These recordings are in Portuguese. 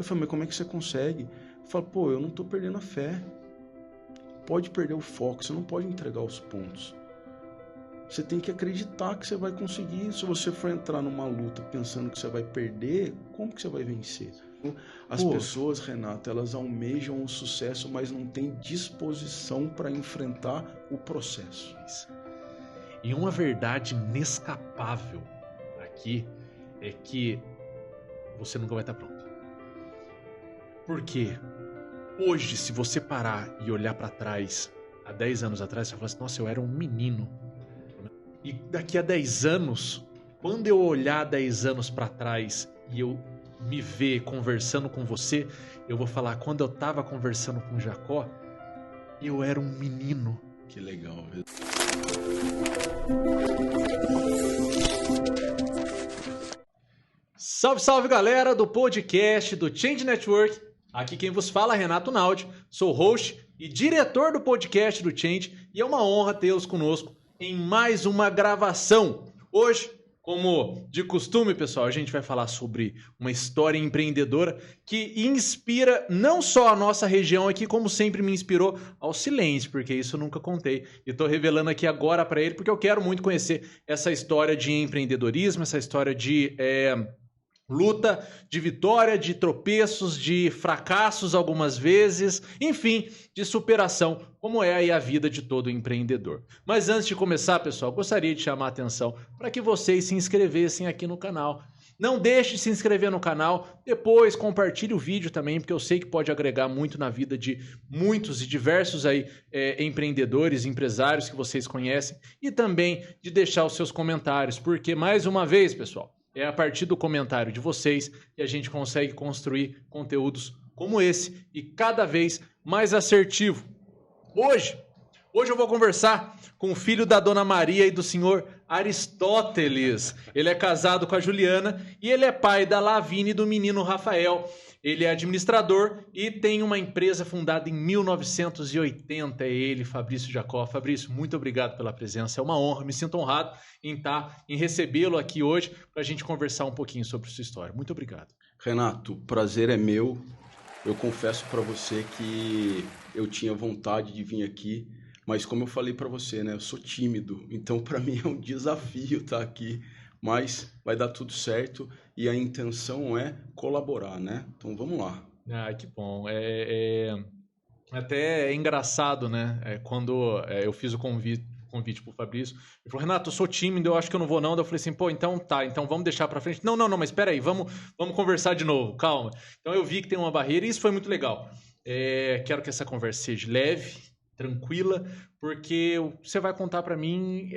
Eu falei, mas como é que você consegue? Eu falo, pô, eu não tô perdendo a fé. Pode perder o foco, você não pode entregar os pontos. Você tem que acreditar que você vai conseguir. Se você for entrar numa luta pensando que você vai perder, como que você vai vencer? As pessoas, Renato, elas almejam o sucesso, mas não têm disposição para enfrentar o processo. E uma verdade inescapável aqui é que você nunca vai estar pronto. Porque hoje, se você parar e olhar para trás, há 10 anos atrás, você vai falar assim, nossa, eu era um menino. E daqui a 10 anos, quando eu olhar 10 anos para trás e eu me ver conversando com você, eu vou falar, quando eu tava conversando com Jacó, eu era um menino. Que legal, velho. Salve, salve, galera do podcast do Change Network. Aqui quem vos fala é Renato Naldi, sou host e diretor do podcast do Change e é uma honra tê-los conosco em mais uma gravação. Hoje, como de costume, pessoal, a gente vai falar sobre uma história empreendedora que inspira não só a nossa região aqui, como sempre me inspirou ao Silêncio, porque isso eu nunca contei. E estou revelando aqui agora para ele, porque eu quero muito conhecer essa história de empreendedorismo, essa história de luta, de vitória, de tropeços, de fracassos algumas vezes, enfim, de superação, como é aí a vida de todo empreendedor. Mas antes de começar, pessoal, gostaria de chamar a atenção para que vocês se inscrevessem aqui no canal. Não deixe de se inscrever no canal, depois compartilhe o vídeo também, porque eu sei que pode agregar muito na vida de muitos e diversos aí empreendedores, empresários que vocês conhecem, e também de deixar os seus comentários, porque mais uma vez, pessoal, é a partir do comentário de vocês que a gente consegue construir conteúdos como esse e cada vez mais assertivo. Hoje eu vou conversar com o filho da Dona Maria e do senhor Aristóteles. Ele é casado com a Juliana e ele é pai da Lavínia e do menino Rafael. Ele é administrador e tem uma empresa fundada em 1980. É ele, Fabrício Jacó. Fabrício, muito obrigado pela presença. É uma honra, me sinto honrado em recebê-lo aqui hoje para a gente conversar um pouquinho sobre sua história. Muito obrigado. Renato, o prazer é meu. Eu confesso para você que eu tinha vontade de vir aqui, mas como eu falei para você, né, eu sou tímido, então para mim é um desafio estar aqui. Mas vai dar tudo certo e a intenção é colaborar, né? Então vamos lá. Ah, que bom. Até é engraçado, né? Quando eu fiz o convite pro Fabrício, ele falou, Renato, eu sou tímido, eu acho que eu não vou não. Daí eu falei assim, pô, então tá, então vamos deixar pra frente. Não, mas espera aí, vamos conversar de novo, calma. Então eu vi que tem uma barreira e isso foi muito legal. Quero que essa conversa seja leve, tranquila, porque você vai contar para mim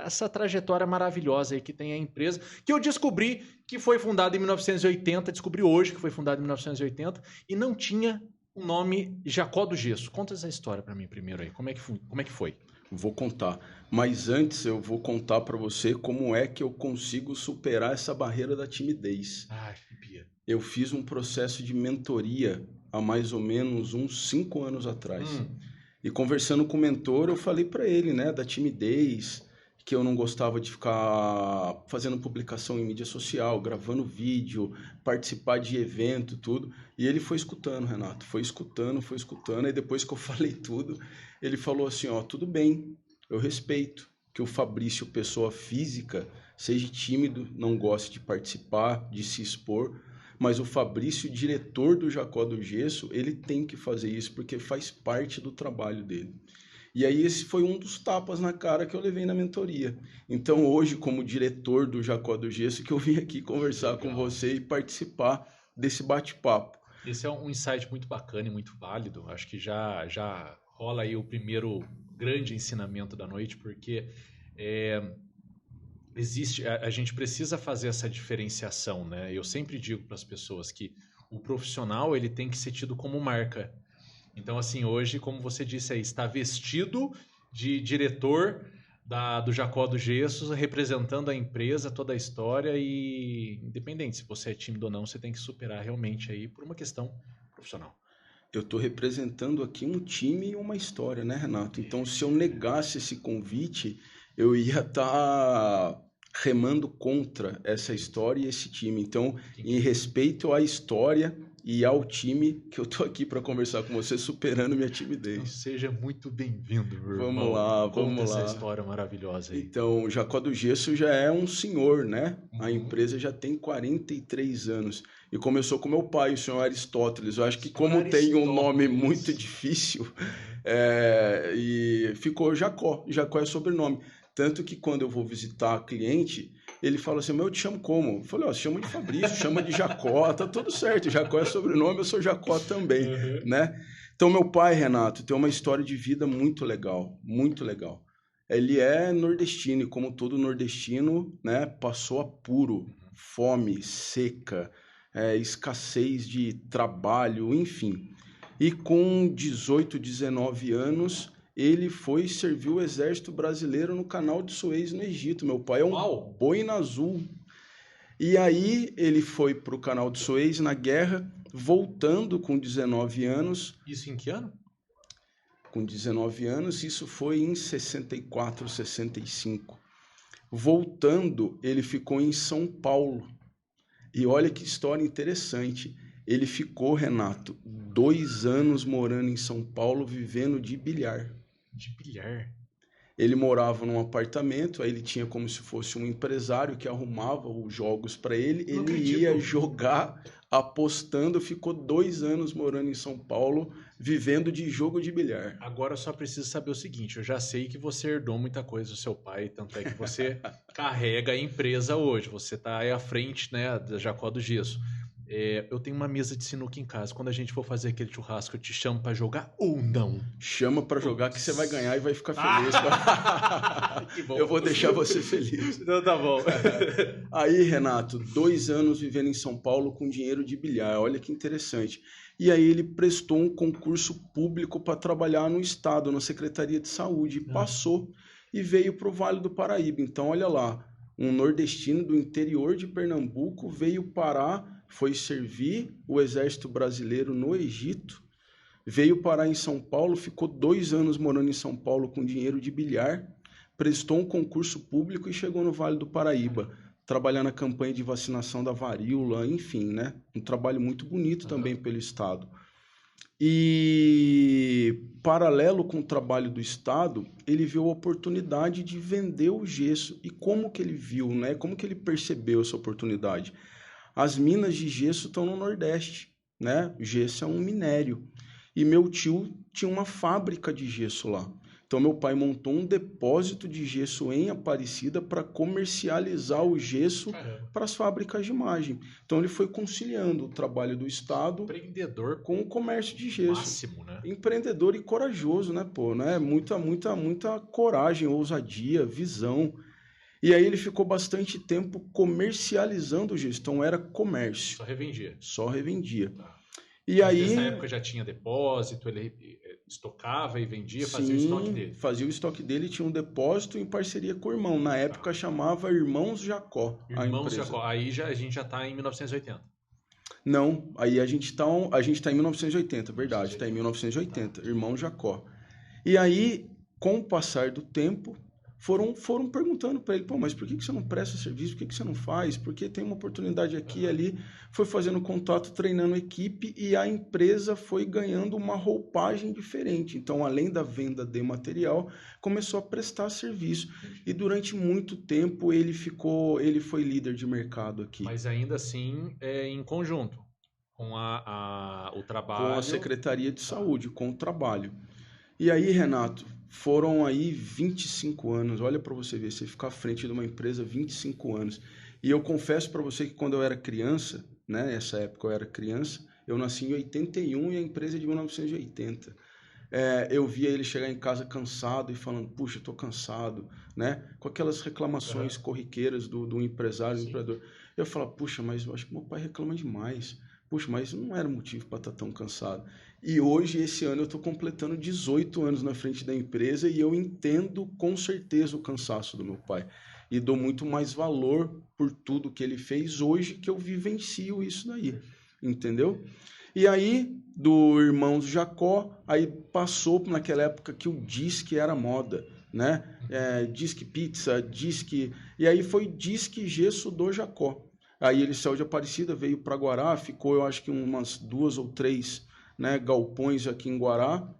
essa trajetória maravilhosa aí que tem a empresa, que eu descobri que foi fundada em 1980, descobri hoje que foi fundada em 1980 e não tinha o nome Jacó do Gesso. Conta essa história para mim primeiro aí, como é que foi? Vou contar, mas antes eu vou contar para você como é que eu consigo superar essa barreira da timidez. Ai, que pia. Eu fiz um processo de mentoria há mais ou menos uns 5 anos atrás. E conversando com o mentor, eu falei para ele, né, da timidez, que eu não gostava de ficar fazendo publicação em mídia social, gravando vídeo, participar de evento, tudo. E ele foi escutando, Renato, foi escutando. E depois que eu falei tudo, ele falou assim, ó, tudo bem, eu respeito que o Fabrício, pessoa física, seja tímido, não goste de participar, de se expor, mas o Fabrício, diretor do Jacó do Gesso, ele tem que fazer isso porque faz parte do trabalho dele. E aí esse foi um dos tapas na cara que eu levei na mentoria. Então hoje, como diretor do Jacó do Gesso, que eu vim aqui conversar com você e participar desse bate-papo. Esse é um insight muito bacana e muito válido. Acho que já rola aí o primeiro grande ensinamento da noite, porque a gente precisa fazer essa diferenciação, né? Eu sempre digo para as pessoas que o profissional ele tem que ser tido como marca. Então, assim, hoje, como você disse aí, está vestido de diretor do Jacó do Gesso, representando a empresa, toda a história e independente se você é tímido ou não, você tem que superar realmente aí por uma questão profissional. Eu estou representando aqui um time e uma história, né, Renato? Então, se eu negasse esse convite, eu ia estar remando contra essa história e esse time. Então, em respeito à história e ao time que eu tô aqui para conversar com você, superando minha timidez. Então, seja muito bem-vindo, meu irmão. Vamos lá. Conta essa história maravilhosa aí. Então, o Jacó do Gesso já é um senhor, né? A empresa já tem 43 anos. E começou com meu pai, o senhor Aristóteles. Eu acho que como tem um nome muito difícil, e ficou Jacó. Jacó é sobrenome. Tanto que quando eu vou visitar cliente, ele fala assim, eu te chamo como? Eu falei, chama de Fabrício, chama de Jacó, tá tudo certo. Jacó é sobrenome, eu sou Jacó também, né? Então, meu pai, Renato, tem uma história de vida muito legal, muito legal. Ele é nordestino e, como todo nordestino, né, passou apuro, fome, seca, escassez de trabalho, enfim. E com 18, 19 anos, ele foi servir o exército brasileiro no canal de Suez, no Egito. Meu pai é um boina azul. E aí ele foi para o canal de Suez na guerra, voltando com 19 anos. Isso em que ano? Com 19 anos, isso foi em 64, 65. Voltando, ele ficou em São Paulo. E olha que história interessante. Ele ficou, Renato, 2 anos morando em São Paulo, vivendo de bilhar. De bilhar? Ele morava num apartamento, aí ele tinha como se fosse um empresário que arrumava os jogos para ele. Ele ia jogar apostando, ficou 2 anos morando em São Paulo, vivendo de jogo de bilhar. Agora eu só preciso saber o seguinte, eu já sei que você herdou muita coisa do seu pai, tanto é que você carrega a empresa hoje, você está aí à frente, né, da Jacó do Gesso. Eu tenho uma mesa de sinuca em casa. Quando a gente for fazer aquele churrasco, eu te chamo pra jogar ou não? Chama pra jogar que você vai ganhar e vai ficar feliz. Que bom. Eu vou deixar você feliz. Então tá bom. Aí, Renato, 2 anos vivendo em São Paulo com dinheiro de bilhar. Olha que interessante. E aí ele prestou um concurso público para trabalhar no Estado, na Secretaria de Saúde. E passou e veio para o Vale do Paraíba. Então, olha lá, um nordestino do interior de Pernambuco veio parar, foi servir o Exército Brasileiro no Egito, veio parar em São Paulo, ficou 2 anos morando em São Paulo com dinheiro de bilhar, prestou um concurso público e chegou no Vale do Paraíba, trabalhar na campanha de vacinação da varíola, enfim, né? Um trabalho muito bonito também pelo Estado. E, paralelo com o trabalho do Estado, ele viu a oportunidade de vender o gesso. E como que ele viu, né? Como que ele percebeu essa oportunidade? As minas de gesso estão no Nordeste, né? O gesso é um minério. E meu tio tinha uma fábrica de gesso lá. Então, meu pai montou um depósito de gesso em Aparecida para comercializar o gesso para as fábricas de imagem. Então, ele foi conciliando o trabalho do Estado com o comércio de gesso. Máximo, né? Empreendedor e corajoso, né, pô? Né? Muita coragem, ousadia, visão. E aí ele ficou bastante tempo comercializando o gesso. Então, era comércio. Só revendia. E aí, nessa época já tinha depósito, ele estocava e vendia, fazia o estoque dele. Fazia o estoque dele, tinha um depósito em parceria com o irmão. Na época chamava Irmãos Jacó. Irmãos Jacó. Aí a gente já está em 1980. Não, aí a gente tá em 1980, verdade, está em 1980, Irmão Jacó. E aí, com o passar do tempo, foram perguntando para ele, mas por que você não presta serviço? Por que você não faz? Porque tem uma oportunidade aqui e ali. Foi fazendo contato, treinando a equipe e a empresa foi ganhando uma roupagem diferente. Então, além da venda de material, começou a prestar serviço. E durante muito tempo ele foi líder de mercado aqui. Mas ainda assim, em conjunto com o trabalho. Com a Secretaria de Saúde, com o trabalho. E aí, Renato, foram aí 25 anos. Olha para você ver, você ficar à frente de uma empresa 25 anos. E eu confesso para você que quando eu era criança, né, nessa época eu era criança, eu nasci em 81 e a empresa é de 1980. Eu via ele chegar em casa cansado e falando, puxa, estou cansado, né? Com aquelas reclamações corriqueiras do empresário, do empreendedor. Eu falava, puxa, mas eu acho que meu pai reclama demais. Puxa, mas não era motivo para estar tão cansado. E hoje, esse ano, eu estou completando 18 anos na frente da empresa e eu entendo com certeza o cansaço do meu pai. E dou muito mais valor por tudo que ele fez hoje que eu vivencio isso daí, entendeu? E aí, do Irmãos Jacó, aí passou naquela época que o disque era moda, né? Disque pizza, disque... E aí foi disque gesso do Jacó. Aí ele saiu de Aparecida, veio para Guará, ficou, eu acho que umas 2 ou 3, né, galpões aqui em Guará.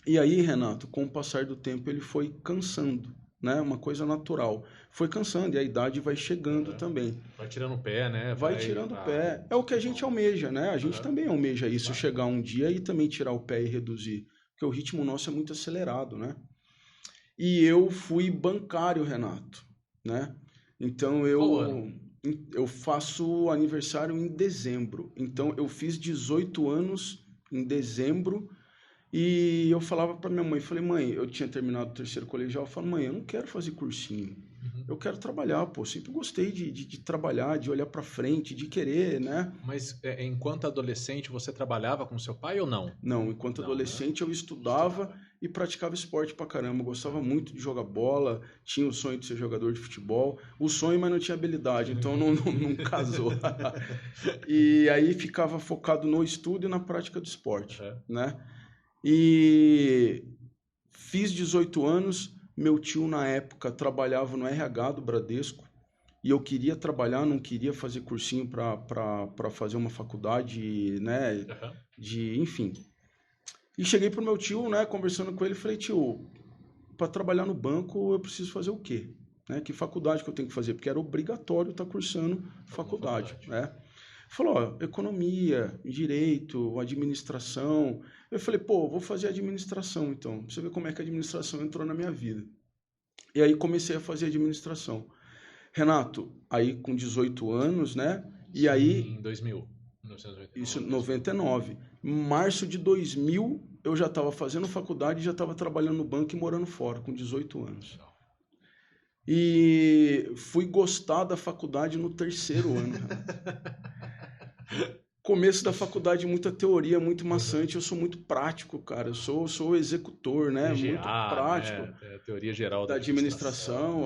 E aí, Renato, com o passar do tempo, ele foi cansando, né? Uma coisa natural. Foi cansando e a idade vai chegando também. Vai tirando o pé, né? Vai tirando o pé. É o que a gente almeja, né? A gente também almeja isso, chegar um dia e também tirar o pé e reduzir. Porque o ritmo nosso é muito acelerado, né? E eu fui bancário, Renato, né? Então eu faço aniversário em dezembro. Então eu fiz 18 anos em dezembro e eu falava para minha mãe, falei, mãe, eu tinha terminado o terceiro colegial, eu falei, mãe, eu não quero fazer cursinho. Eu quero trabalhar, pô. Sempre gostei de trabalhar, de olhar para frente, de querer, né? Mas enquanto adolescente você trabalhava com seu pai ou não? Não, enquanto adolescente eu estudava e praticava esporte pra caramba. Eu gostava muito de jogar bola, tinha o sonho de ser jogador de futebol. O sonho, mas não tinha habilidade, então não casou. E aí ficava focado no estudo e na prática do esporte, né? E fiz 18 anos. Meu tio, na época, trabalhava no RH do Bradesco e eu queria trabalhar, não queria fazer cursinho para fazer uma faculdade, né? Enfim. E cheguei pro meu tio, né? Conversando com ele, falei, tio, para trabalhar no banco eu preciso fazer o quê? Né? Que faculdade que eu tenho que fazer? Porque era obrigatório estar cursando faculdade, né? Falou, ó, economia, direito, administração. Eu falei, pô, vou fazer administração então. Pra você ver como é que a administração entrou na minha vida. E aí comecei a fazer administração. Renato, aí com 18 anos, né? E aí... Em 2000. 1989. Isso, 99. Em março de 2000, eu já estava fazendo faculdade e já estava trabalhando no banco e morando fora, com 18 anos. E fui gostar da faculdade no terceiro ano. Começo da faculdade, muita teoria, muito maçante. Eu sou muito prático, cara. Eu sou executor, né? TGA, muito prático. Né? Teoria geral da administração,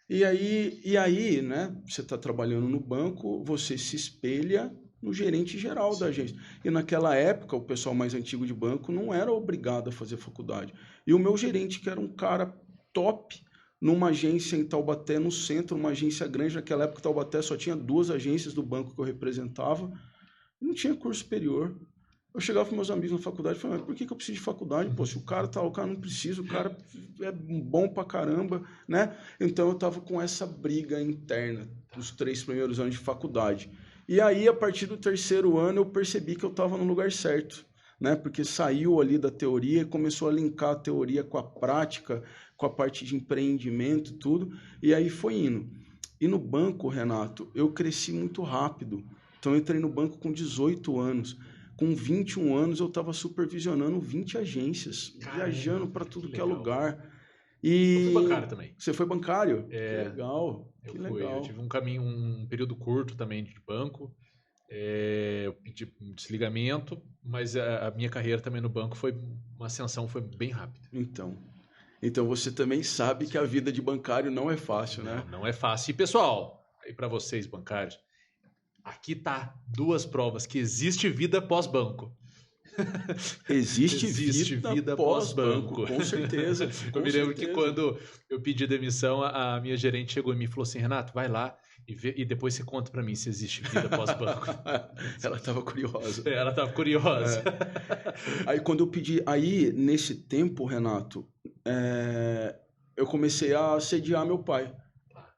E aí, né? Você está trabalhando no banco, você se espelha no gerente geral da agência. E naquela época, o pessoal mais antigo de banco não era obrigado a fazer faculdade. E o meu gerente, que era um cara top, numa agência em Taubaté, no centro, uma agência grande. Naquela época, Taubaté só tinha 2 agências do banco que eu representava. Não tinha curso superior. Eu chegava com meus amigos na faculdade e falava, mas por que eu preciso de faculdade? Pô, se o cara não precisa, o cara é bom pra caramba, né? Então eu tava com essa briga interna dos 3 primeiros anos de faculdade. E aí, a partir do terceiro ano, eu percebi que eu tava no lugar certo, né? Porque saiu ali da teoria e começou a linkar a teoria com a prática, com a parte de empreendimento e tudo, e aí foi indo. E no banco, Renato, eu cresci muito rápido. Então, eu entrei no banco com 18 anos. Com 21 anos, eu estava supervisionando 20 agências, viajando para tudo que é lugar. E... Eu fui bancário também. Você foi bancário? Que legal. Eu tive um período curto também de banco. Eu pedi um desligamento, mas a minha carreira também no banco uma ascensão foi bem rápida. Então você também sabe que a vida de bancário não é fácil, né? Não é fácil. E pessoal, aí para vocês bancários, aqui tá 2 provas que existe vida pós-banco. Existe vida pós-banco, com certeza. Eu me lembro que quando eu pedi demissão, a minha gerente chegou em mim e falou assim, Renato, vai lá e depois você conta para mim se existe vida pós-banco. Ela estava curiosa. Ela estava curiosa. Aí quando eu pedi, nesse tempo, Renato, eu comecei a assediar meu pai.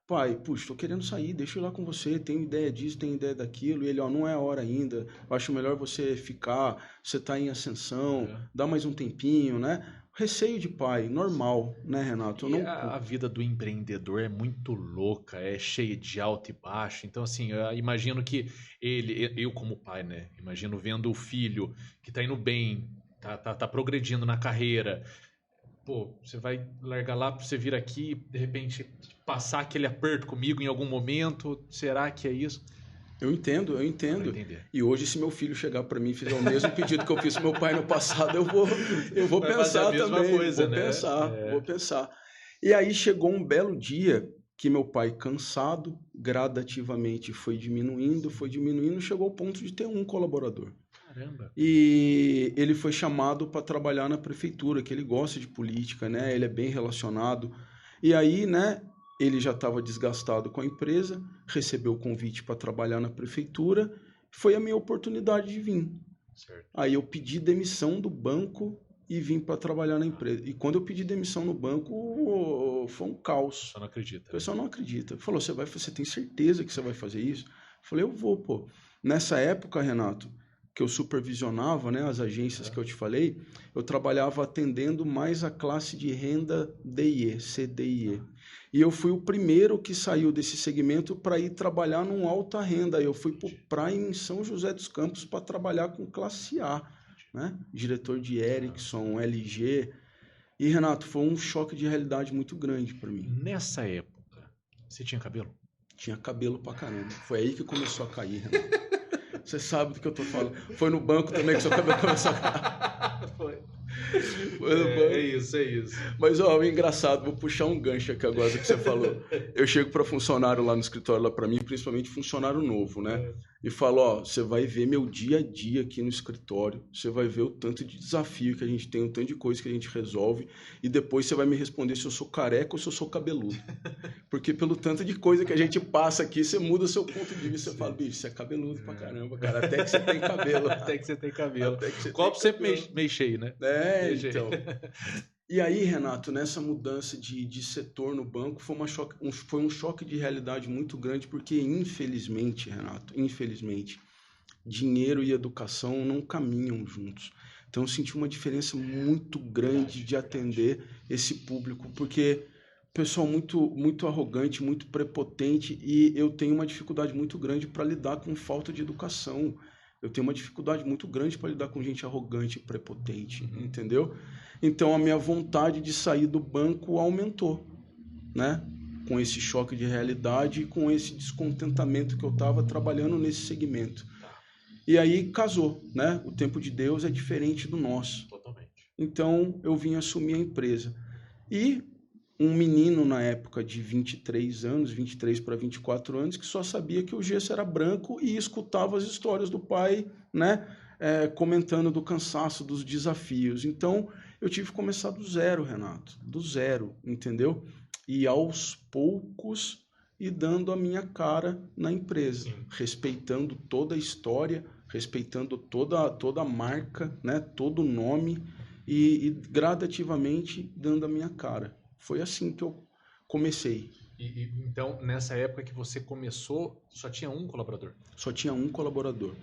Pai, puxa, tô querendo sair, deixa eu ir lá com você, tenho ideia disso, tenho ideia daquilo. E ele, não é a hora ainda, eu acho melhor você ficar, você tá em ascensão, dá mais um tempinho, né? Receio de pai, normal, né, Renato? A vida do empreendedor é muito louca, é cheia de alto e baixo. Então, assim, eu imagino que eu como pai, né? Imagino vendo o filho que tá indo bem, tá progredindo na carreira. Pô, você vai largar lá para você vir aqui, de repente passar aquele aperto comigo em algum momento? Será que é isso? Eu entendo. E hoje, se meu filho chegar para mim e fizer o mesmo pedido que eu fiz pro meu pai no passado, eu vou pensar também. Vou pensar. E aí chegou um belo dia que meu pai, cansado, gradativamente foi diminuindo, chegou ao ponto de ter um colaborador. Caramba. E ele foi chamado para trabalhar na prefeitura, que ele gosta de política, né? Ele é bem relacionado. E aí, né, ele já estava desgastado com a empresa, recebeu o convite para trabalhar na prefeitura, foi a minha oportunidade de vir. Certo. Aí eu pedi demissão do banco e vim para trabalhar na empresa. E quando eu pedi demissão no banco, foi um caos. Só não acredita. O pessoal não acredita. Falou, você tem certeza que você vai fazer isso? Eu falei, eu vou, pô. Nessa época, Renato, que eu supervisionava, né, as agências que eu te falei, eu trabalhava atendendo mais a classe de renda DIE, CDIE. E eu fui o primeiro que saiu desse segmento para ir trabalhar num alta renda. Eu fui para o Prime em São José dos Campos para trabalhar com classe A, né? Diretor de Ericsson, LG. E, Renato, foi um choque de realidade muito grande para mim. Nessa época, você tinha cabelo? Tinha cabelo pra caramba. Foi aí que começou a cair, Renato. Você sabe do que eu tô falando. Foi no banco também que seu cabelo começou a cair. Foi. Foi no banco. É isso. Mas, ó, engraçado, vou puxar um gancho aqui agora do que você falou. Eu chego para funcionário lá no escritório, lá para mim, principalmente funcionário novo, né? E falo, ó, você vai ver meu dia a dia aqui no escritório, você vai ver o tanto de desafio que a gente tem, o tanto de coisa que a gente resolve, e depois você vai me responder se eu sou careca ou se eu sou cabeludo. Porque pelo tanto de coisa que a gente passa aqui, você muda o seu ponto de vista. Você fala, bicho, você é cabeludo pra caramba, cara, até que você tem cabelo. Até que você tem cabelo. O copo sempre meio cheio, né? Então. E aí, Renato, nessa mudança de setor no banco, foi um choque de realidade muito grande, porque infelizmente, Renato, dinheiro e educação não caminham juntos. Então eu senti uma diferença muito grande de atender esse público, porque pessoal muito arrogante, muito prepotente, e eu tenho uma dificuldade muito grande para lidar com falta de educação. Eu tenho uma dificuldade muito grande para lidar com gente arrogante e prepotente, entendeu? Então a minha vontade de sair do banco aumentou, né? Com esse choque de realidade e com esse descontentamento que eu estava trabalhando nesse segmento. E aí casou, né? O tempo de Deus é diferente do nosso. Totalmente. Então eu vim assumir a empresa. E um menino na época de 23 para 24 anos, que só sabia que o gesso era branco e escutava as histórias do pai, né? Comentando do cansaço, dos desafios. Então eu tive que começar do zero, Renato. Do zero, entendeu? E aos poucos e dando a minha cara na empresa, Sim. respeitando toda a história, respeitando toda a marca, né? Todo o nome e gradativamente dando a minha cara. Foi assim que eu comecei. Então, nessa época que você começou, só tinha um colaborador? Só tinha um colaborador.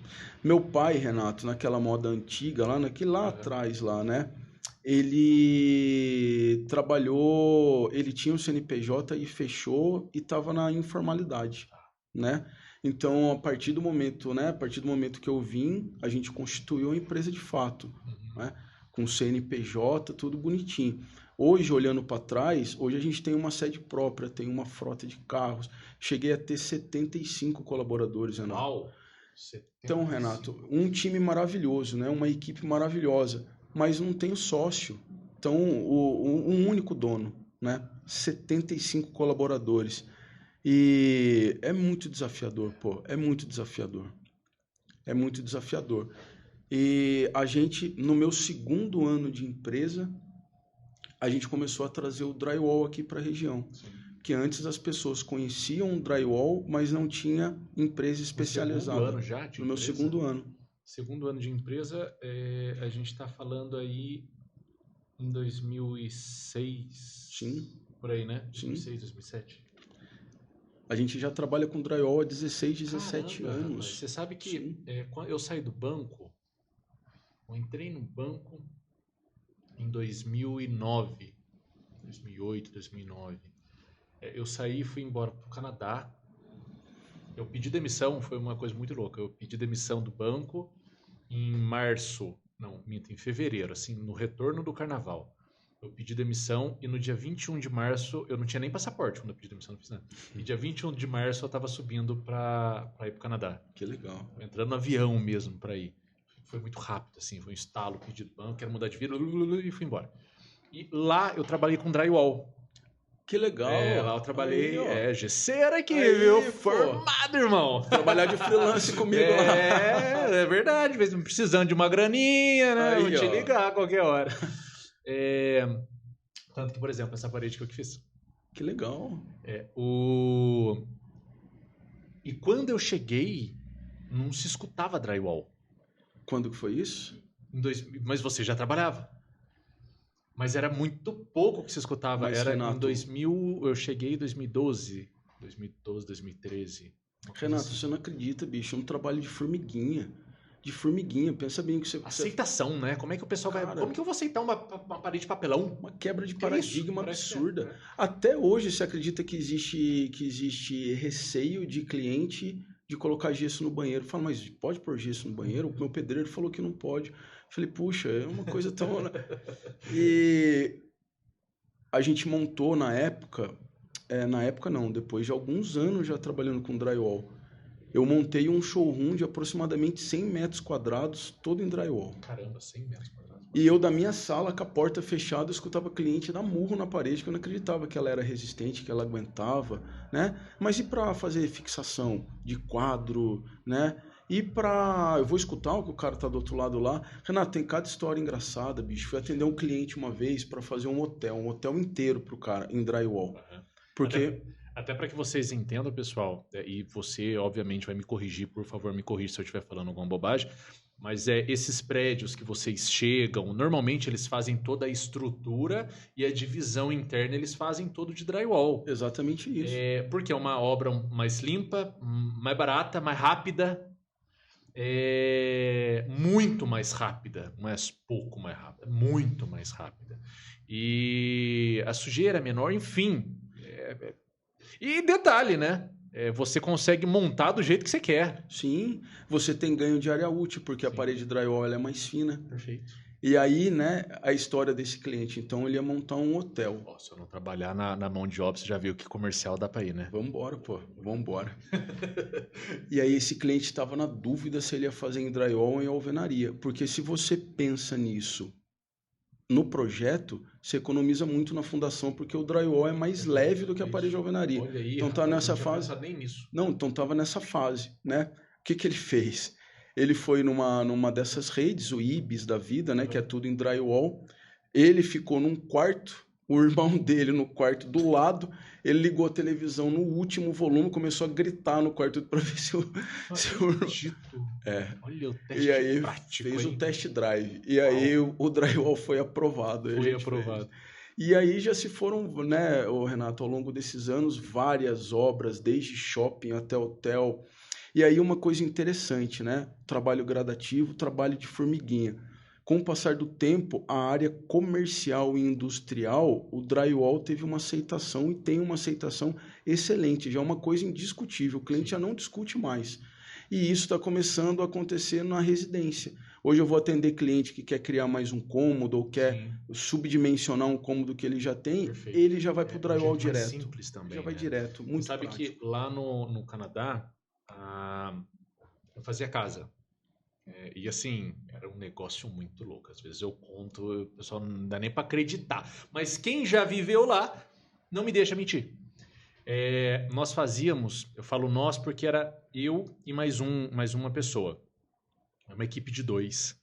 Meu pai, Renato, naquela moda antiga, lá atrás, lá, né? Ele trabalhou, ele tinha o CNPJ e fechou e estava na informalidade, né? Então, a partir do momento que eu vim, a gente constituiu uma empresa de fato, né? Com CNPJ, tudo bonitinho. Hoje, olhando para trás, hoje a gente tem uma sede própria, tem uma frota de carros. Cheguei a ter 75 colaboradores, Renato. Uau! 75. Então, Renato, um time maravilhoso, né? Uma equipe maravilhosa, mas não tem sócio. Então, um único dono, né? 75 colaboradores. E é muito desafiador, pô. É muito desafiador. É muito desafiador. E a gente, no meu segundo ano de empresa, a gente começou a trazer o drywall aqui para a região. Sim. Que antes as pessoas conheciam o drywall, mas não tinha empresa especializada. Segundo ano já de no meu empresa? segundo ano. Segundo ano de empresa, a gente está falando aí em 2006. Sim. Por aí, né? Sim. 2006, 2007. A gente já trabalha com drywall há 16, 17 Caramba, anos. Rapaz, você sabe que quando eu saí do banco, eu entrei no banco em 2009, 2008, 2009. Eu saí e fui embora para o Canadá. Eu pedi demissão, foi uma coisa muito louca. Eu pedi demissão do banco em em fevereiro, assim, no retorno do carnaval. Eu pedi demissão e no dia 21 de março, eu não tinha nem passaporte quando eu pedi demissão, não fiz nada. E dia 21 de março eu estava subindo para ir para o Canadá. Que legal. Entrando no avião mesmo para ir. Foi muito rápido, assim, foi um estalo, pedi do banco, quero mudar de vida, e fui embora. E lá eu trabalhei com drywall. Que legal. Lá eu trabalhei, gesseira aqui, viu? Formado, irmão. Trabalhar de freelance comigo lá. É verdade, precisando de uma graninha, né? Aí, vou te ligar a qualquer hora. Tanto que, por exemplo, essa parede que eu fiz. Que legal. E quando eu cheguei, não se escutava drywall. Quando que foi isso? Mas você já trabalhava. Mas era muito pouco que se escutava. Mas, era Renato, em 2000, eu cheguei em 2012, 2013. Renato, você não acredita, bicho, é um trabalho de formiguinha. De formiguinha, pensa bem que você... Aceitação, né? Como é que o pessoal vai... Como que eu vou aceitar uma parede de papelão? Uma quebra de paradigma absurda. É. Até hoje, você acredita que existe receio de cliente de colocar gesso no banheiro? Fala, mas pode pôr gesso no banheiro? O meu pedreiro falou que não pode. Falei, puxa, é uma coisa tão... E a gente montou na época não, depois de alguns anos já trabalhando com drywall, eu montei um showroom de aproximadamente 100 metros quadrados, todo em drywall. Caramba, 100 metros quadrados. E eu, da minha sala, com a porta fechada, eu escutava cliente dar murro na parede, que eu não acreditava que ela era resistente, que ela aguentava, né? Mas e para fazer fixação de quadro, né? E pra... Eu vou escutar o que o cara tá do outro lado lá. Renato, tem cada história engraçada, bicho. Fui atender um cliente uma vez para fazer um hotel inteiro pro cara, em drywall. Uhum. Porque... Até para que vocês entendam, pessoal, e você, obviamente, vai me corrigir, por favor, me corrija se eu estiver falando alguma bobagem, mas esses prédios que vocês chegam, normalmente eles fazem toda a estrutura e a divisão interna eles fazem todo de drywall. Exatamente isso. Porque é uma obra mais limpa, mais barata, mais rápida, muito mais rápida, não é pouco mais rápida, muito mais rápida. E a sujeira é menor, enfim... E detalhe, né? Você consegue montar do jeito que você quer. Sim, você tem ganho de área útil, porque a parede de drywall ela é mais fina. Perfeito. E aí, né, a história desse cliente, então ele ia montar um hotel. Se eu não trabalhar na mão de obra, você já viu que comercial dá pra ir, né? Vambora, pô, vambora. E aí esse cliente estava na dúvida se ele ia fazer em drywall ou em alvenaria. Porque se você pensa nisso no projeto, você economiza muito na fundação, porque o drywall é mais leve do que a parede de alvenaria. Olha aí, então tá nessa fase. Nem nisso. Não, então tava nessa fase, né? O que ele fez? Ele foi numa dessas redes, o Ibis da vida, né? Que é tudo em drywall. Ele ficou num quarto, o irmão dele no quarto do lado. Ele ligou a televisão no último volume, começou a gritar no quarto para ver se o... Olha o teste e aí prático, fez hein? um test drive. E aí o drywall foi aprovado. Foi aprovado. E aí já se foram, né, Renato, ao longo desses anos, várias obras, desde shopping até hotel. E aí uma coisa interessante, né? Trabalho gradativo, trabalho de formiguinha. Com o passar do tempo, a área comercial e industrial, o drywall teve uma aceitação e tem uma aceitação excelente. Já é uma coisa indiscutível. O cliente já não discute mais. E isso está começando a acontecer na residência. Hoje eu vou atender cliente que quer criar mais um cômodo ou quer subdimensionar um cômodo que ele já tem. Perfeito. Ele já vai para o drywall direto. Simples também, já vai né? direto. Muito Sabe prático. Que lá no Canadá, eu fazia casa. E assim, era um negócio muito louco. Às vezes eu conto, o pessoal não dá nem para acreditar. Mas quem já viveu lá, não me deixa mentir. Nós fazíamos, eu falo nós porque era eu e mais uma pessoa. Uma equipe de 2.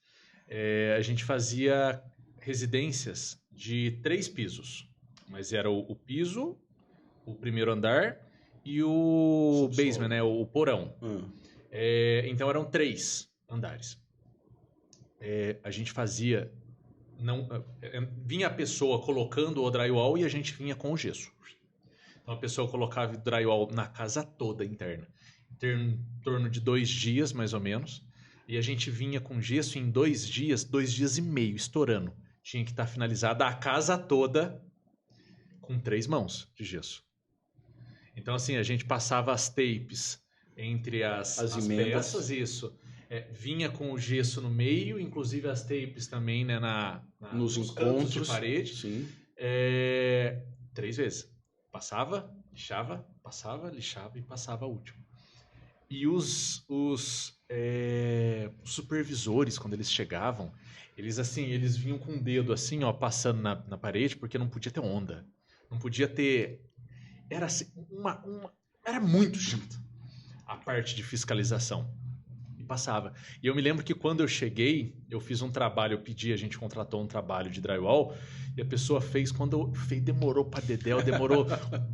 A gente fazia residências de 3 pisos. Mas era o piso, o primeiro andar e o basement, né, o porão. Então eram 3 andares. A gente fazia... vinha a pessoa colocando o drywall e a gente vinha com o gesso. Então a pessoa colocava o drywall na casa toda interna. Em torno de 2 dias, mais ou menos. E a gente vinha com gesso em 2 dias, 2 dias e meio, estourando. Tinha que estar finalizada a casa toda com 3 mãos de gesso. Então assim, a gente passava as tapes entre as peças, isso. Vinha com o gesso no meio, inclusive as tapes também, né, nos encontros de parede. Sim. 3 vezes. Passava, lixava, e passava a última. E os supervisores, quando eles chegavam, eles vinham com o dedo assim, ó, passando na parede, porque não podia ter onda. Não podia ter... Era assim, era muito chato a parte de fiscalização. passava. E eu me lembro que quando eu cheguei, eu fiz um trabalho, a gente contratou um trabalho de drywall, e a pessoa fez, demorou pra dedéu, demorou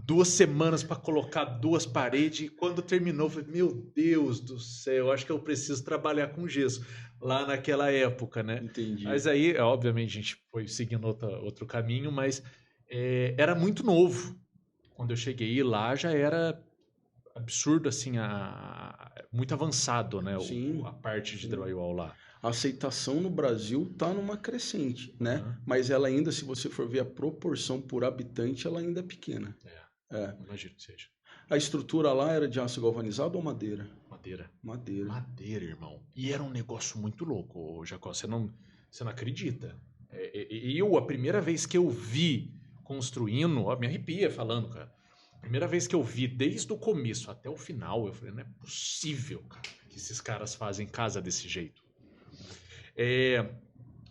2 semanas pra colocar 2 paredes, e quando terminou, eu falei, meu Deus do céu, acho que eu preciso trabalhar com gesso, lá naquela época, né? Entendi. Mas aí, obviamente, a gente foi seguindo outro caminho, mas era muito novo. Quando eu cheguei lá, já era absurdo, assim, muito avançado, né? Sim, a parte de drywall lá. A aceitação no Brasil está numa crescente, né? Mas ela ainda, se você for ver a proporção por habitante, ela ainda é pequena. Imagino que seja. A estrutura lá era de aço galvanizado ou madeira? Madeira, irmão. E era um negócio muito louco, Jacó. Você não acredita. A primeira vez que eu vi construindo, me arrepia falando, cara. Primeira vez que eu vi, desde o começo até o final, eu falei, não é possível, cara, que esses caras fazem casa desse jeito.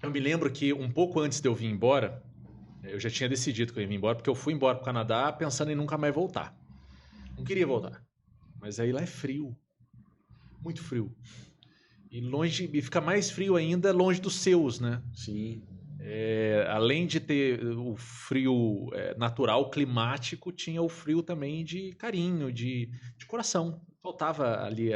Eu me lembro que um pouco antes de eu vir embora, eu já tinha decidido que eu ia vir embora, porque eu fui embora pro Canadá pensando em nunca mais voltar. Não queria voltar. Mas aí lá é frio. Muito frio. E fica mais frio ainda longe dos seus, né? Sim. Além de ter o frio natural, climático, tinha o frio também de carinho, de coração. Faltava ali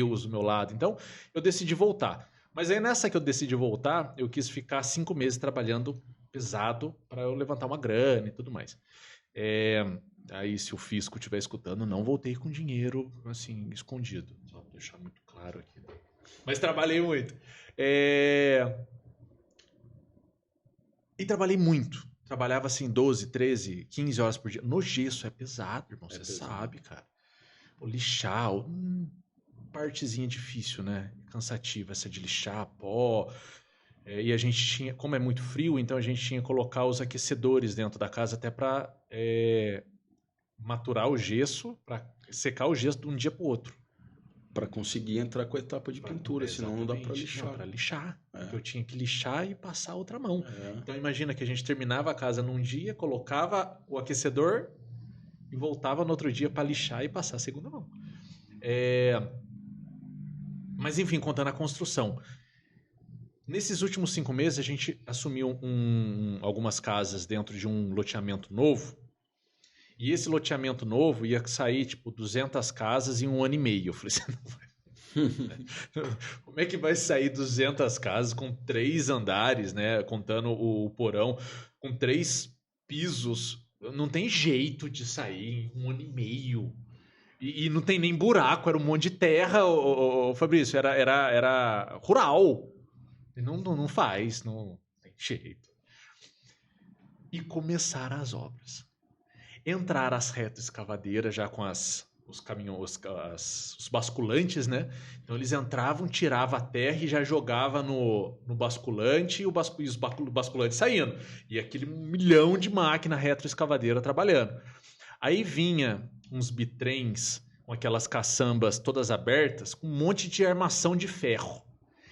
o meu lado. Então, eu decidi voltar. Mas aí nessa que eu decidi voltar, eu quis ficar 5 meses trabalhando pesado para eu levantar uma grana e tudo mais. Aí, se o fisco estiver escutando, não voltei com dinheiro, assim, escondido. Só pra deixar muito claro aqui. Mas trabalhei muito. E trabalhei muito. Trabalhava assim 12, 13, 15 horas por dia. No gesso é pesado, irmão. Você sabe, cara. Lixar, partezinha difícil, né? Cansativa essa de lixar, pó. E a gente tinha, como é muito frio, então a gente tinha que colocar os aquecedores dentro da casa até para maturar o gesso, para secar o gesso de um dia para o outro. Para conseguir entrar com a etapa de pintura, senão não dá para lixar. Para lixar. Porque eu tinha que lixar e passar a outra mão. Então imagina que a gente terminava a casa num dia, colocava o aquecedor e voltava no outro dia para lixar e passar a segunda mão. Mas enfim, contando a construção. Nesses últimos 5 meses, a gente assumiu algumas casas dentro de um loteamento novo. E esse loteamento novo ia sair, 200 casas em 1 ano e meio. Eu falei assim, como é que vai sair 200 casas com 3 andares, né? Contando o porão, com 3 pisos. Não tem jeito de sair em 1 ano e meio. E não tem nem buraco, era um monte de terra, Fabrício, era rural. Não faz, não tem jeito. E começaram as obras. Entraram as retroescavadeiras já com os caminhões, os basculantes, né? Então eles entravam, tiravam a terra e já jogavam no basculante e os basculantes saindo. E aquele 1 milhão de máquina retroescavadeira trabalhando. Aí vinha uns bitrens com aquelas caçambas todas abertas, com um monte de armação de ferro.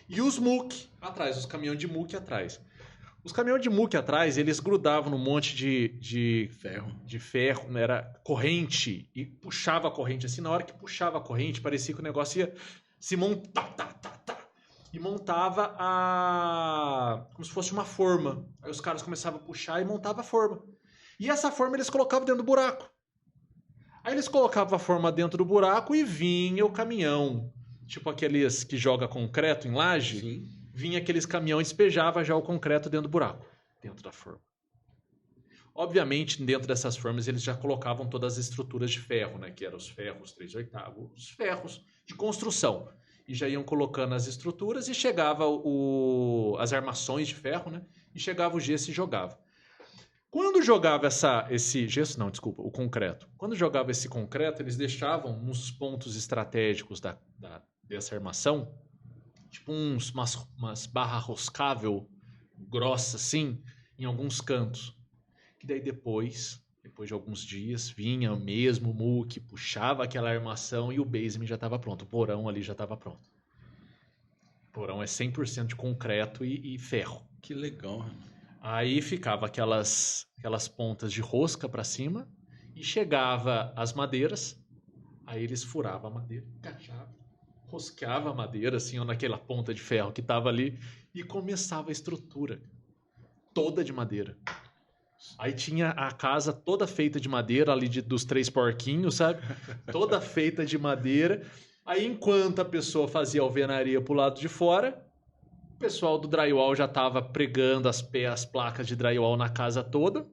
E os muque atrás, os caminhões de muque atrás. Os caminhões de muque atrás, eles grudavam num monte de ferro, né? Era corrente, e puxava a corrente assim. Na hora que puxava a corrente, parecia que o negócio ia se montar, e montava como se fosse uma forma. Aí os caras começavam a puxar e montava a forma. E essa forma eles colocavam dentro do buraco. Aí eles colocavam a forma dentro do buraco e vinha o caminhão. Tipo aqueles que joga concreto em laje. Sim. Vinha aqueles caminhões e despejava já o concreto dentro do buraco, dentro da forma. Obviamente, dentro dessas formas, eles já colocavam todas as estruturas de ferro, né? Que eram os ferros 3/8, os ferros de construção. E já iam colocando as estruturas e chegava as armações de ferro, né? E chegava o gesso e jogava. Quando jogava esse gesso, não, desculpa, o concreto. Quando jogava esse concreto, eles deixavam nos pontos estratégicos dessa armação, tipo umas barras roscável grossa assim, em alguns cantos. Que daí depois de alguns dias, vinha o mesmo muque, puxava aquela armação e o basement já estava pronto. O porão ali já estava pronto. O porão é 100% de concreto e ferro. Que legal. Aí ficava aquelas pontas de rosca para cima e chegava as madeiras. Aí eles furavam a madeira, encaixavam, rosqueava a madeira, assim, ó, naquela ponta de ferro que tava ali, e começava a estrutura. Toda de madeira. Aí tinha a casa toda feita de madeira, ali dos 3 porquinhos, sabe? Toda feita de madeira. Aí, enquanto a pessoa fazia a alvenaria pro lado de fora, o pessoal do drywall já tava pregando as placas de drywall na casa toda.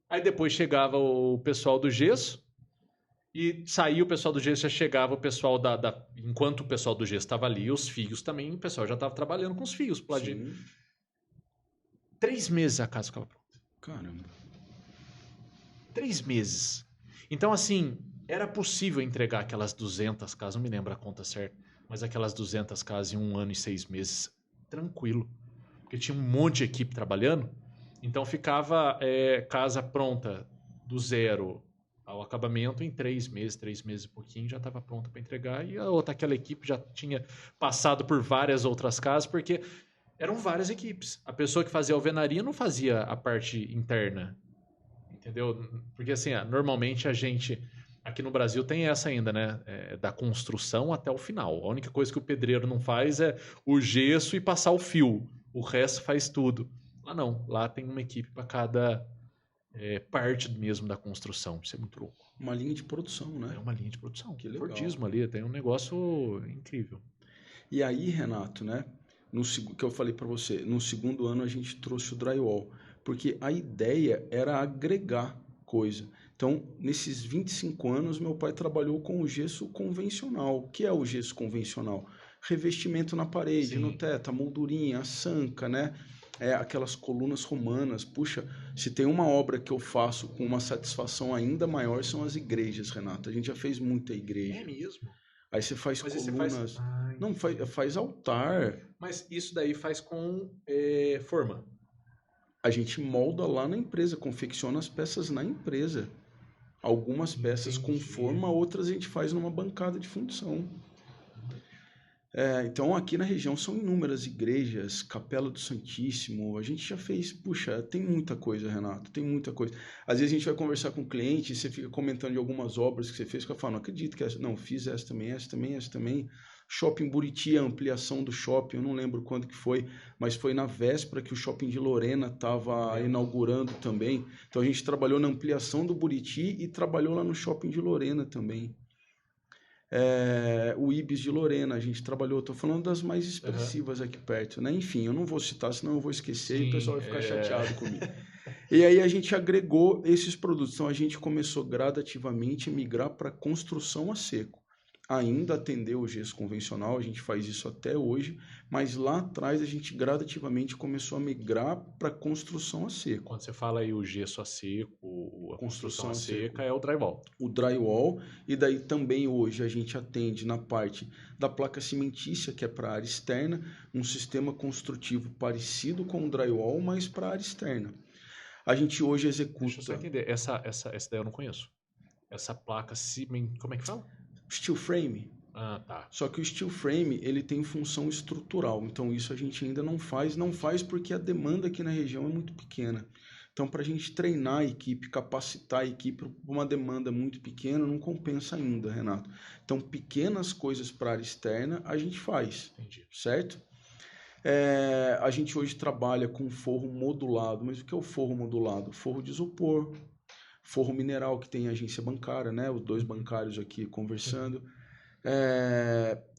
Aí depois chegava o pessoal do gesso. E saía o pessoal do gesso, já chegava o pessoal Enquanto o pessoal do gesso estava ali, os fios também, o pessoal já estava trabalhando com os fios. 3 meses a casa ficava pronta. Caramba. 3 meses. Então, assim, era possível entregar aquelas 200 casas, não me lembro a conta certa, mas aquelas 200 casas em 1 ano e 6 meses, tranquilo. Porque tinha um monte de equipe trabalhando, então ficava casa pronta do zero ao acabamento em 3 meses e pouquinho, já estava pronta para entregar, e aquela equipe já tinha passado por várias outras casas, porque eram várias equipes. A pessoa que fazia a alvenaria não fazia a parte interna, entendeu? Porque assim, normalmente a gente, aqui no Brasil tem essa ainda, né? Da construção até o final. A única coisa que o pedreiro não faz é o gesso e passar o fio. O resto faz tudo. Lá não, lá tem uma equipe para cada parte mesmo da construção. Isso é muito louco. Uma linha de produção, né? É uma linha de produção. Que legal. Fordismo ali, tem um negócio incrível. E aí, Renato, né? Que eu falei para você, no segundo ano a gente trouxe o drywall, porque a ideia era agregar coisa. Então, nesses 25 anos, meu pai trabalhou com o gesso convencional. O que é o gesso convencional? Revestimento na parede, Sim. no teto, a moldurinha, a sanca, né? Aquelas colunas romanas. Puxa, se tem uma obra que eu faço com uma satisfação ainda maior, são as igrejas, Renato. A gente já fez muita igreja. É mesmo? Aí você faz colunas... Você faz... Não, faz altar. Mas isso daí faz com forma? A gente molda lá na empresa, confecciona as peças na empresa. Algumas peças com forma, outras a gente faz numa bancada de fundição. Então aqui na região são inúmeras igrejas, Capela do Santíssimo, a gente já fez, puxa, tem muita coisa, Renato, tem muita coisa. Às vezes a gente vai conversar com o cliente e você fica comentando de algumas obras que você fez, que eu falo, não acredito que essa, não, fiz essa também. Shopping Buriti, a ampliação do shopping, eu não lembro quando que foi, mas foi na véspera que o shopping de Lorena estava inaugurando também. Então a gente trabalhou na ampliação do Buriti e trabalhou lá no shopping de Lorena também. O Ibis de Lorena, a gente trabalhou, estou falando das mais expressivas aqui perto, né? Enfim, eu não vou citar, senão eu vou esquecer e o pessoal vai ficar chateado comigo. E aí a gente agregou esses produtos, então a gente começou gradativamente a migrar para construção a seco. Ainda atendeu o gesso convencional, a gente faz isso até hoje, mas lá atrás a gente gradativamente começou a migrar para construção a seco. Quando você fala aí o gesso a seco, a construção a seca é o drywall. O drywall, e daí também hoje a gente atende na parte da placa cimentícia, que é para a área externa, um sistema construtivo parecido com o drywall, mas para a área externa. A gente hoje executa... Deixa eu só entender, essa daí eu não conheço. Essa placa cimentícia, como é que fala? Steel frame. Ah, tá. Só que o steel frame, ele tem função estrutural, então isso a gente ainda não faz porque a demanda aqui na região é muito pequena. Então, para a gente treinar a equipe, capacitar a equipe para uma demanda muito pequena, não compensa ainda, Renato. Então, pequenas coisas para a área externa a gente faz. Entendi. Certo? A gente hoje trabalha com forro modulado, mas o que é o forro modulado? Forro de isopor, forro mineral, que tem agência bancária, né? Os 2 bancários aqui conversando.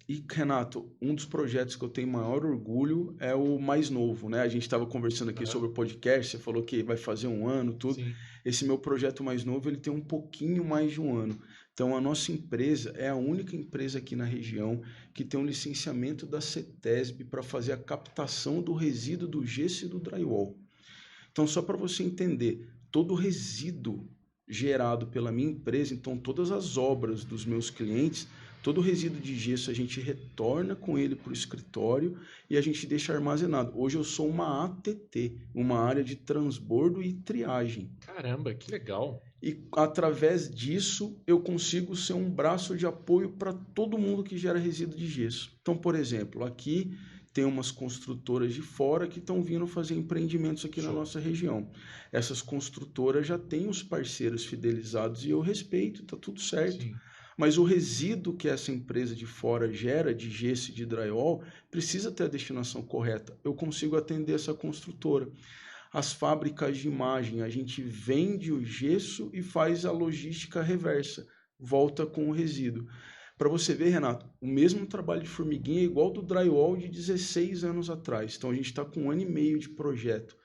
E, Renato, um dos projetos que eu tenho maior orgulho é o mais novo, né? A gente estava conversando aqui sobre o podcast, você falou que vai fazer 1 ano, tudo. Sim. Esse meu projeto mais novo, ele tem um pouquinho mais de 1 ano. Então, a nossa empresa é a única empresa aqui na região que tem um licenciamento da CETESB para fazer a captação do resíduo do gesso e do drywall. Então, só para você entender, todo o resíduo gerado pela minha empresa, então todas as obras dos meus clientes, todo o resíduo de gesso a gente retorna com ele para o escritório e a gente deixa armazenado. Hoje eu sou uma ATT, uma área de transbordo e triagem. Caramba, que legal. E através disso eu consigo ser um braço de apoio para todo mundo que gera resíduo de gesso. Então, por exemplo, aqui tem umas construtoras de fora que estão vindo fazer empreendimentos aqui na nossa região. Essas construtoras já têm os parceiros fidelizados e eu respeito, tá tudo certo. Sim. Mas o resíduo que essa empresa de fora gera de gesso e de drywall precisa ter a destinação correta. Eu consigo atender essa construtora. As fábricas de imagem, a gente vende o gesso e faz a logística reversa, volta com o resíduo. Para você ver, Renato, o mesmo trabalho de formiguinha é igual do drywall de 16 anos atrás. Então a gente está com 1 ano e meio de projeto.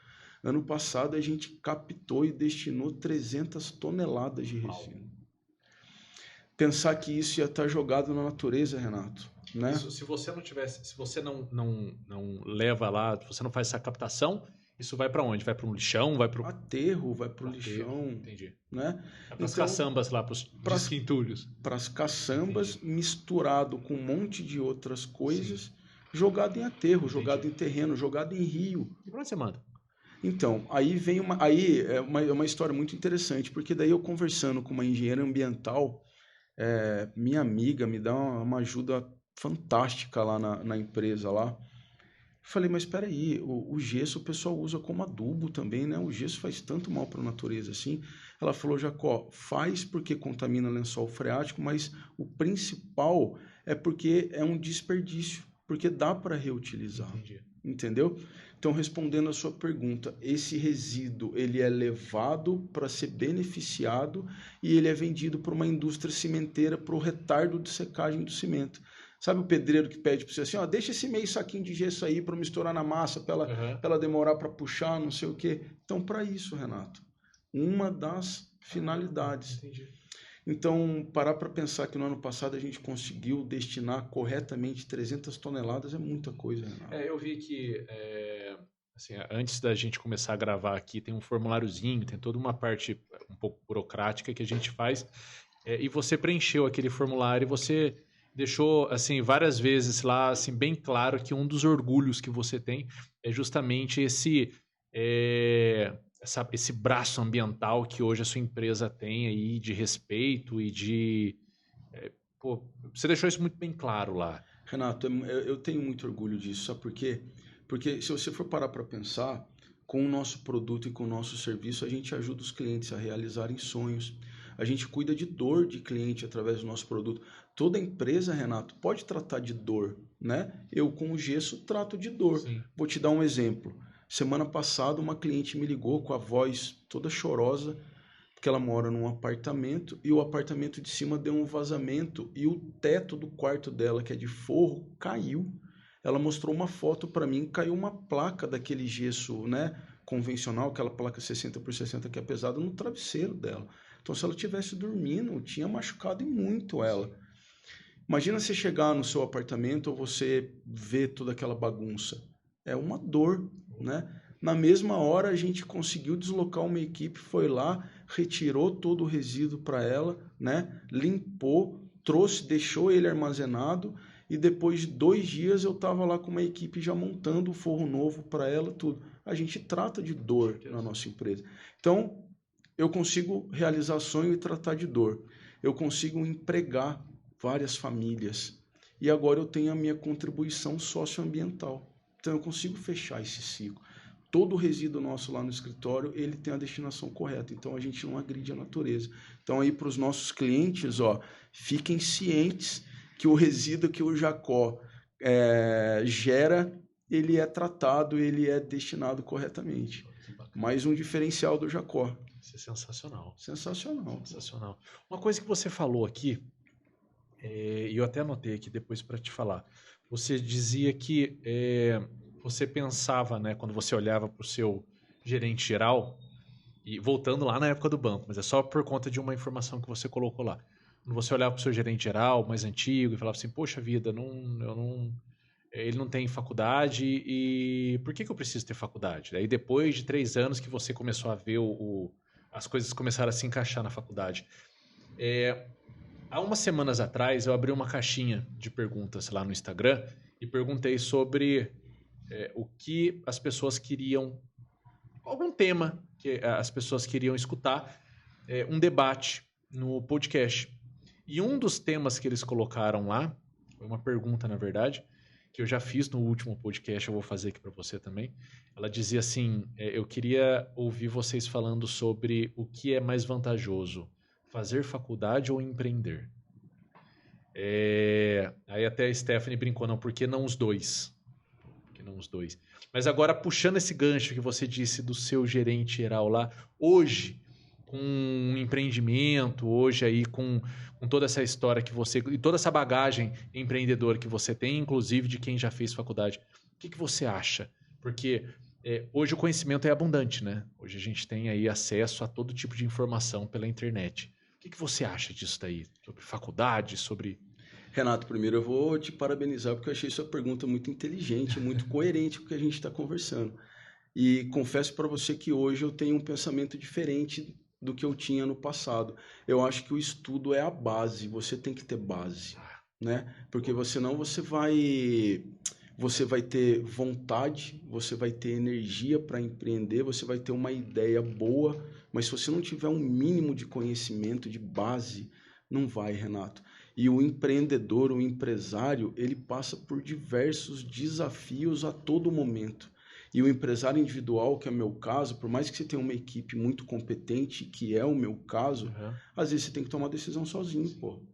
Ano passado a gente captou e destinou 300 toneladas de resíduo. Pensar que isso ia estar jogado na natureza, Renato, né? Isso, se você não tivesse, se você não leva lá, se você não faz essa captação, isso vai para onde? Vai para um lixão? Vai para o aterro, vai para o lixão. Entendi. Né? Vai para as caçambas lá, para os entulhos. Para as caçambas, misturado com um monte de outras coisas, jogado em aterro, jogado em terreno, jogado em rio. E para onde você manda? Então, aí vem uma história muito interessante, porque daí eu conversando com uma engenheira ambiental, minha amiga me dá uma ajuda fantástica lá na empresa lá. Falei, mas espera aí, o gesso o pessoal usa como adubo também, né? O gesso faz tanto mal para a natureza assim. Ela falou, Jacó, faz porque contamina lençol freático, mas o principal é porque é um desperdício, porque dá para reutilizar. Entendi. Entendeu? Então, respondendo a sua pergunta, esse resíduo ele é levado para ser beneficiado e ele é vendido para uma indústria cimenteira para o retardo de secagem do cimento. Sabe o pedreiro que pede para você assim, ó, deixa esse meio saquinho de gesso aí para misturar na massa, para ela demorar para puxar, não sei o quê. Então, para isso, Renato, uma das finalidades. Entendi. Então, parar para pensar que no ano passado a gente conseguiu destinar corretamente 300 toneladas é muita coisa, Renato. Eu vi que, assim, antes da gente começar a gravar aqui, tem um formuláriozinho, tem toda uma parte um pouco burocrática que a gente faz, e você preencheu aquele formulário e você deixou, assim, várias vezes lá, assim, bem claro que um dos orgulhos que você tem é justamente esse braço ambiental que hoje a sua empresa tem aí de respeito e de... você deixou isso muito bem claro lá. Renato, eu tenho muito orgulho disso, sabe por quê? Porque se você for parar para pensar, com o nosso produto e com o nosso serviço, a gente ajuda os clientes a realizarem sonhos. A gente cuida de dor de cliente através do nosso produto. Toda empresa, Renato, pode tratar de dor, né? Eu, com o gesso, trato de dor. Sim. Vou te dar um exemplo. Semana passada, uma cliente me ligou com a voz toda chorosa, porque ela mora num apartamento e o apartamento de cima deu um vazamento e o teto do quarto dela, que é de forro, caiu. Ela mostrou uma foto para mim, caiu uma placa daquele gesso, né, convencional, aquela placa 60x60 que é pesada, no travesseiro dela. Então, se ela estivesse dormindo, tinha machucado muito ela. Imagina você chegar no seu apartamento ou você ver toda aquela bagunça. É uma dor, né? Na mesma hora, a gente conseguiu deslocar uma equipe, foi lá, retirou todo o resíduo para ela, né? Limpou, trouxe, deixou ele armazenado e depois de 2 dias eu estava lá com uma equipe já montando o forro novo para ela, tudo. A gente trata de dor na nossa empresa. Então, eu consigo realizar sonho e tratar de dor. Eu consigo empregar várias famílias. E agora eu tenho a minha contribuição socioambiental. Então eu consigo fechar esse ciclo. Todo o resíduo nosso lá no escritório, ele tem a destinação correta. Então a gente não agride a natureza. Então aí para os nossos clientes, fiquem cientes que o resíduo que o Jacó gera, ele é tratado, ele é destinado corretamente. Mais um diferencial do Jacó. Isso é sensacional. Sensacional. Uma coisa que você falou aqui, e eu até anotei aqui depois para te falar. Você dizia que você pensava, né, quando você olhava para o seu gerente geral, e voltando lá na época do banco, mas é só por conta de uma informação que você colocou lá. Quando você olhava para o seu gerente geral, mais antigo, e falava assim, poxa vida, ele não tem faculdade, e por que eu preciso ter faculdade? Aí depois de 3 anos que você começou a ver as coisas começaram a se encaixar na faculdade. Há umas semanas atrás, eu abri uma caixinha de perguntas lá no Instagram e perguntei sobre o que as pessoas queriam, algum tema que as pessoas queriam escutar, um debate no podcast. E um dos temas que eles colocaram lá, foi uma pergunta, na verdade, que eu já fiz no último podcast, eu vou fazer aqui para você também. Ela dizia assim, eu queria ouvir vocês falando sobre o que é mais vantajoso, fazer faculdade ou empreender? Aí até a Stephanie brincou, não, por que não os dois? Por que não os dois? Mas agora, puxando esse gancho que você disse do seu gerente geral lá, hoje, com um empreendimento, hoje aí com toda essa história que você, e toda essa bagagem empreendedora que você tem, inclusive de quem já fez faculdade, o que você acha? Porque hoje o conhecimento é abundante, né? Hoje a gente tem aí acesso a todo tipo de informação pela internet. O que você acha disso daí? Sobre faculdade, sobre... Renato, primeiro eu vou te parabenizar porque eu achei sua pergunta muito inteligente, muito coerente com o que a gente está conversando. E confesso para você que hoje eu tenho um pensamento diferente do que eu tinha no passado. Eu acho que o estudo é a base, você tem que ter base, né? Porque senão você vai ter vontade, você vai ter energia para empreender, você vai ter uma ideia boa, mas se você não tiver um mínimo de conhecimento, de base, não vai, Renato. E o empreendedor, o empresário, ele passa por diversos desafios a todo momento. E o empresário individual, que é o meu caso, por mais que você tenha uma equipe muito competente, que é o meu caso, às vezes você tem que tomar decisão sozinho, pô,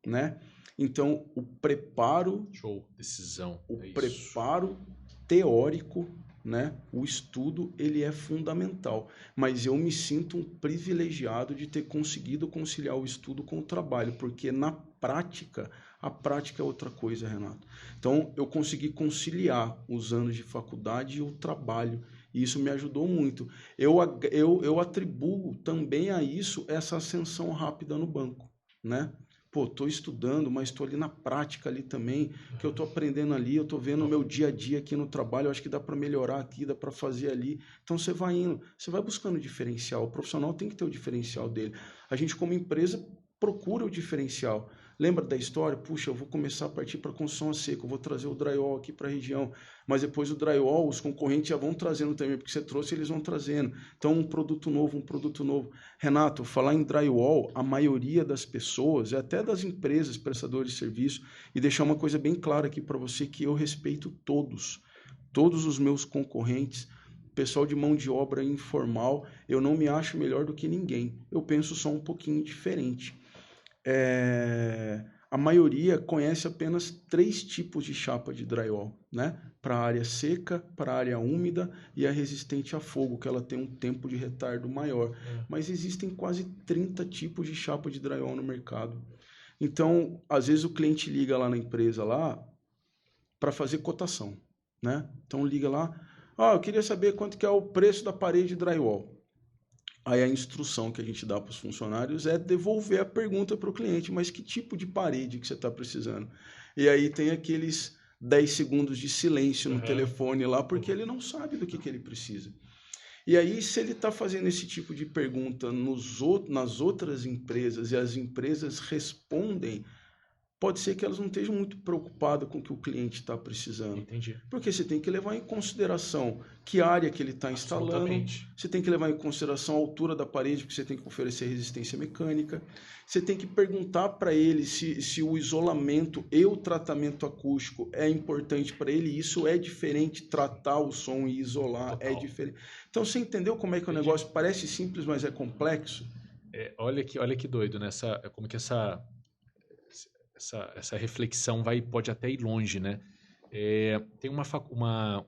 né? Então, o preparo... Show, decisão. O preparo teórico, né? O estudo, ele é fundamental. Mas eu me sinto um privilegiado de ter conseguido conciliar o estudo com o trabalho, porque na prática, a prática é outra coisa, Renato. Então, eu consegui conciliar os anos de faculdade e o trabalho, e isso me ajudou muito. Eu atribuo também a isso essa ascensão rápida no banco, né? Pô, estou estudando, mas estou ali na prática ali também, que eu estou aprendendo ali, eu estou vendo o meu dia a dia aqui no trabalho, eu acho que dá para melhorar aqui, dá para fazer ali. Então você vai indo, você vai buscando o diferencial. O profissional tem que ter o diferencial dele. A gente, como empresa, procura o diferencial. Lembra da história? Puxa, eu vou começar a partir para construção a seco, eu vou trazer o drywall aqui para a região, mas depois o drywall, os concorrentes já vão trazendo também, porque você trouxe, eles vão trazendo. Então, um produto novo. Renato, falar em drywall, a maioria das pessoas, até das empresas prestadoras de serviço, e deixar uma coisa bem clara aqui para você, que eu respeito todos os meus concorrentes, pessoal de mão de obra informal, eu não me acho melhor do que ninguém, eu penso só um pouquinho diferente. A maioria conhece apenas 3 tipos de chapa de drywall, né? Para a área seca, para a área úmida e a resistente a fogo, que ela tem um tempo de retardo maior. Mas existem quase 30 tipos de chapa de drywall no mercado. Então, às vezes o cliente liga lá na empresa lá para fazer cotação, né? Então liga lá, eu queria saber quanto que é o preço da parede de drywall. Aí a instrução que a gente dá para os funcionários é devolver a pergunta para o cliente, mas que tipo de parede que você está precisando? E aí tem aqueles 10 segundos de silêncio no telefone lá, porque ele não sabe do que ele precisa. E aí, se ele está fazendo esse tipo de pergunta nas outras empresas e as empresas respondem, pode ser que elas não estejam muito preocupadas com o que o cliente está precisando. Entendi. Porque você tem que levar em consideração que área que ele está instalando, você tem que levar em consideração a altura da parede, porque você tem que oferecer resistência mecânica, você tem que perguntar para ele se o isolamento e o tratamento acústico é importante para ele, e isso é diferente, tratar o som e isolar é diferente. Então você entendeu como é que o negócio parece simples, mas é complexo? Olha que doido, né? Como que essa reflexão pode até ir longe, né? Tem uma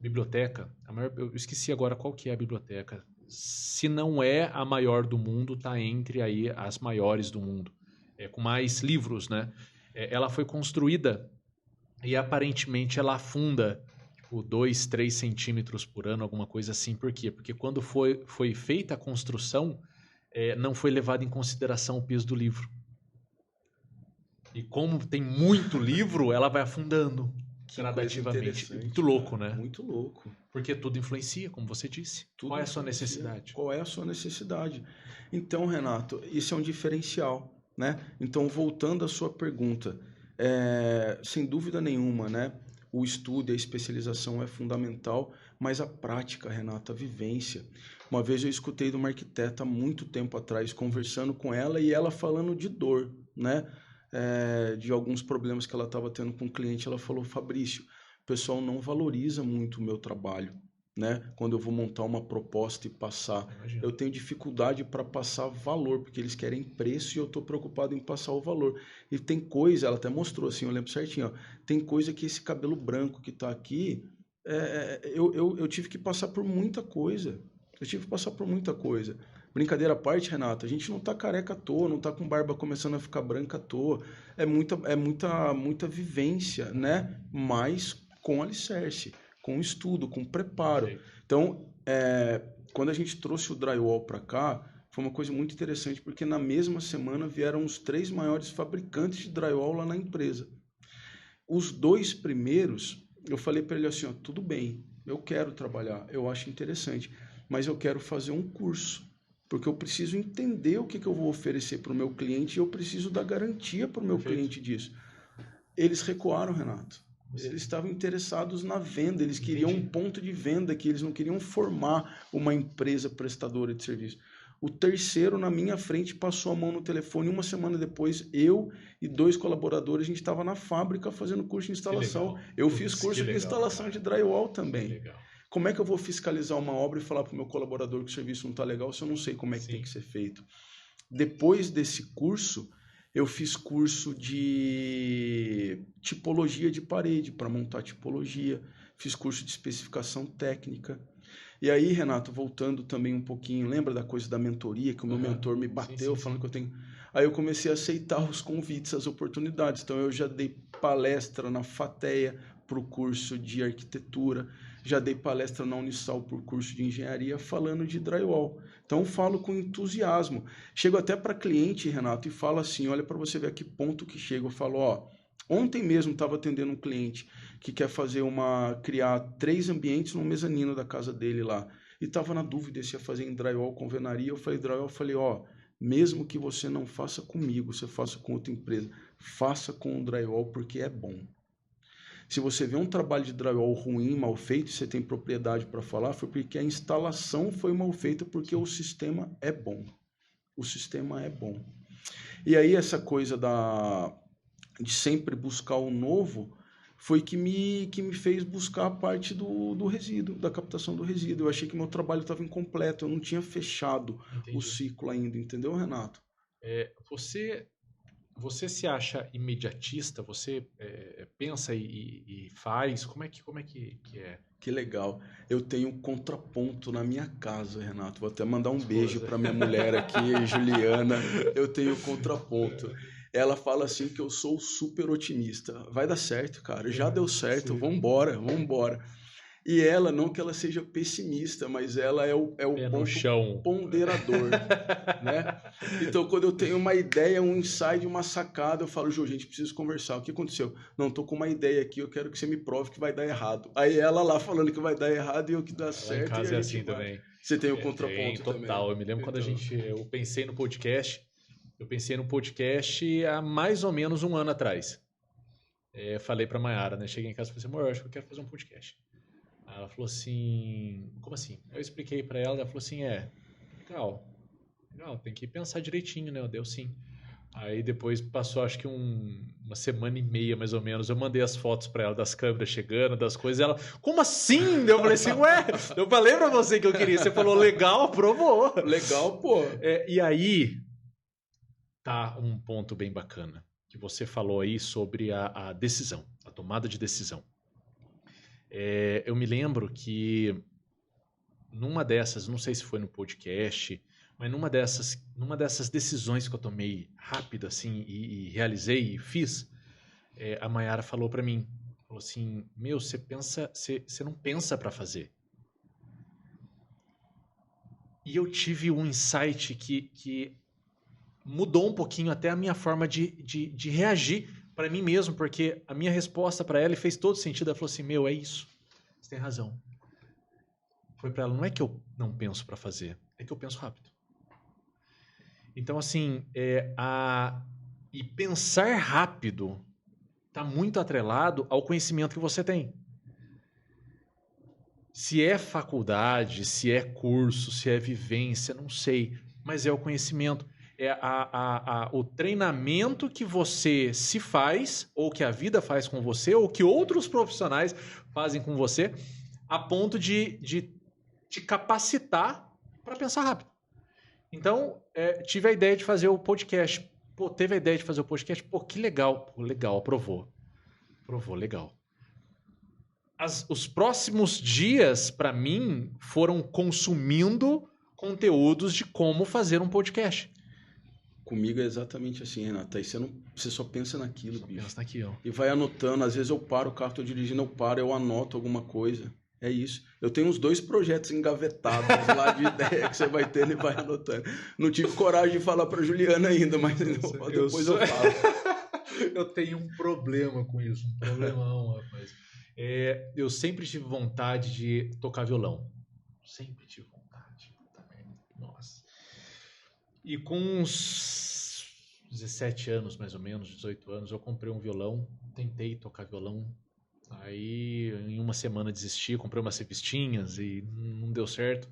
biblioteca, eu esqueci agora qual que é a biblioteca. Se não é a maior do mundo, está entre aí as maiores do mundo, com mais livros, né? Ela foi construída e aparentemente ela afunda 2, 3 centímetros por ano, alguma coisa assim. Por quê? Porque quando foi feita a construção, não foi levado em consideração o peso do livro. E como tem muito livro, ela vai afundando gradativamente. Muito louco, né? Muito louco. Porque tudo influencia, como você disse. Qual é a sua necessidade? Qual é a sua necessidade? Então, Renato, isso é um diferencial, né? Então, voltando à sua pergunta, sem dúvida nenhuma, né? O estudo e a especialização é fundamental, mas a prática, Renato, a vivência. Uma vez eu escutei de uma arquiteta há muito tempo atrás, conversando com ela, e ela falando de dor, né? De alguns problemas que ela estava tendo com o cliente, ela falou: Fabrício, o pessoal não valoriza muito o meu trabalho, né? Quando eu vou montar uma proposta e passar. Eu tenho dificuldade para passar valor, porque eles querem preço e eu estou preocupado em passar o valor. E tem coisa, ela até mostrou assim, eu lembro certinho, ó, tem coisa que esse cabelo branco que está aqui, eu tive que passar por muita coisa. Eu tive que passar por muita coisa. Brincadeira à parte, Renato, a gente não tá careca à toa, não tá com barba começando a ficar branca à toa. É muita vivência, né? Mas com alicerce, com estudo, com preparo. Sim. Então, quando a gente trouxe o drywall para cá, foi uma coisa muito interessante, porque na mesma semana vieram os 3 maiores fabricantes de drywall lá na empresa. Os 2 primeiros, eu falei para ele assim, ó, tudo bem, eu quero trabalhar, eu acho interessante, mas eu quero fazer um curso, porque eu preciso entender o que eu vou oferecer para o meu cliente e eu preciso dar garantia para o meu cliente disso. Eles recuaram, Renato. Eles estavam interessados na venda, eles queriam um ponto de venda, que eles não queriam formar uma empresa prestadora de serviço. O terceiro, na minha frente, passou a mão no telefone. Uma semana depois, eu e 2 colaboradores, a gente estava na fábrica fazendo curso de instalação. Eu fiz curso de instalação de drywall também. Como é que eu vou fiscalizar uma obra e falar para o meu colaborador que o serviço não está legal se eu não sei como é que tem que ser feito? Depois desse curso, eu fiz curso de tipologia de parede, para montar tipologia. Fiz curso de especificação técnica. E aí, Renato, voltando também um pouquinho, lembra da coisa da mentoria, que o meu mentor me bateu falando que eu tenho... Aí eu comecei a aceitar os convites, as oportunidades. Então eu já dei palestra na FATEA para o curso de arquitetura, já dei palestra na Unisal por curso de engenharia falando de drywall. Então eu falo com entusiasmo. Chego até para cliente, Renato, e falo assim, olha para você ver a que ponto que chego. Eu falo, ó, ontem mesmo estava atendendo um cliente que quer criar 3 ambientes no mezanino da casa dele lá. E estava na dúvida se ia fazer em drywall com alvenaria. Eu falei, ó, mesmo que você não faça comigo, você faça com outra empresa, faça com o drywall porque é bom. Se você vê um trabalho de drywall ruim, mal feito, você tem propriedade para falar, foi porque a instalação foi mal feita, porque o sistema é bom. O sistema é bom. E aí essa coisa de sempre buscar o novo foi que me fez buscar a parte do resíduo, da captação do resíduo. Eu achei que meu trabalho estava incompleto, eu não tinha fechado o ciclo ainda, entendeu, Renato? Você se acha imediatista? Você pensa e faz? Como é que é? Que legal. Eu tenho um contraponto na minha casa, Renato. Vou até mandar um beijo para minha mulher aqui, Juliana. Eu tenho um contraponto. Ela fala assim que eu sou super otimista. Vai dar certo, cara. Já deu certo. Vambora. E ela, não que ela seja pessimista, mas ela é o ponto ponderador, né? Então, quando eu tenho uma ideia, um insight, uma sacada, eu falo, Ju, gente, preciso conversar. O que aconteceu? Não, tô com uma ideia aqui, eu quero que você me prove que vai dar errado. Aí ela lá falando que vai dar errado e eu que dá certo. Em casa é assim também. Você tem o contraponto total. Também. Eu me lembro quando eu pensei no podcast. Eu pensei no podcast há mais ou menos 1 ano atrás. Falei pra Mayara, né? Cheguei em casa e falei assim, amor, eu acho que eu quero fazer um podcast. Ela falou assim, como assim? Eu expliquei pra ela falou assim, legal, tem que pensar direitinho, né? Eu dei sim. Aí depois passou acho que uma semana e meia mais ou menos, eu mandei as fotos pra ela das câmeras chegando, das coisas, ela, como assim? Eu falei assim, eu falei pra você que eu queria, você falou legal, aprovou. Legal, pô. E aí, tá um ponto bem bacana, que você falou aí sobre a decisão, a tomada de decisão. Eu me lembro que numa dessas, não sei se foi no podcast, mas numa dessas decisões que eu tomei rápido assim e realizei e fiz, a Mayara falou para mim, falou assim, você não pensa para fazer. E eu tive um insight que mudou um pouquinho até a minha forma de reagir para mim mesmo, porque a minha resposta para ela fez todo sentido. Ela falou assim, é isso, você tem razão. Foi para ela, não é que eu não penso para fazer, é que eu penso rápido. Então, assim, e pensar rápido está muito atrelado ao conhecimento que você tem. Se é faculdade, se é curso, se é vivência, não sei, mas é o conhecimento. É o treinamento que você se faz, ou que a vida faz com você, ou que outros profissionais fazem com você, a ponto de te capacitar para pensar rápido. Então, tive a ideia de fazer o podcast. Pô, teve a ideia de fazer o podcast? Pô, que legal. Pô, legal, aprovou. Aprovou, legal. Os próximos dias, para mim, foram consumindo conteúdos de como fazer um podcast. Comigo é exatamente assim, Renato. Aí você só pensa naquilo, bicho. Pensa naquilo. E vai anotando. Às vezes eu paro o carro, tô dirigindo, eu paro, eu anoto alguma coisa. É isso. Eu tenho uns 2 projetos engavetados lá de ideia que você vai tendo e vai anotando. Não tive coragem de falar pra Juliana ainda, mas depois eu falo. Eu tenho um problema com isso, um problemão, rapaz. Eu sempre tive vontade de tocar violão. Sempre tive vontade. Nossa. E com uns 17 anos, mais ou menos, 18 anos, eu comprei um violão, tentei tocar violão. Aí, em uma semana desisti, comprei umas revistinhas e não deu certo.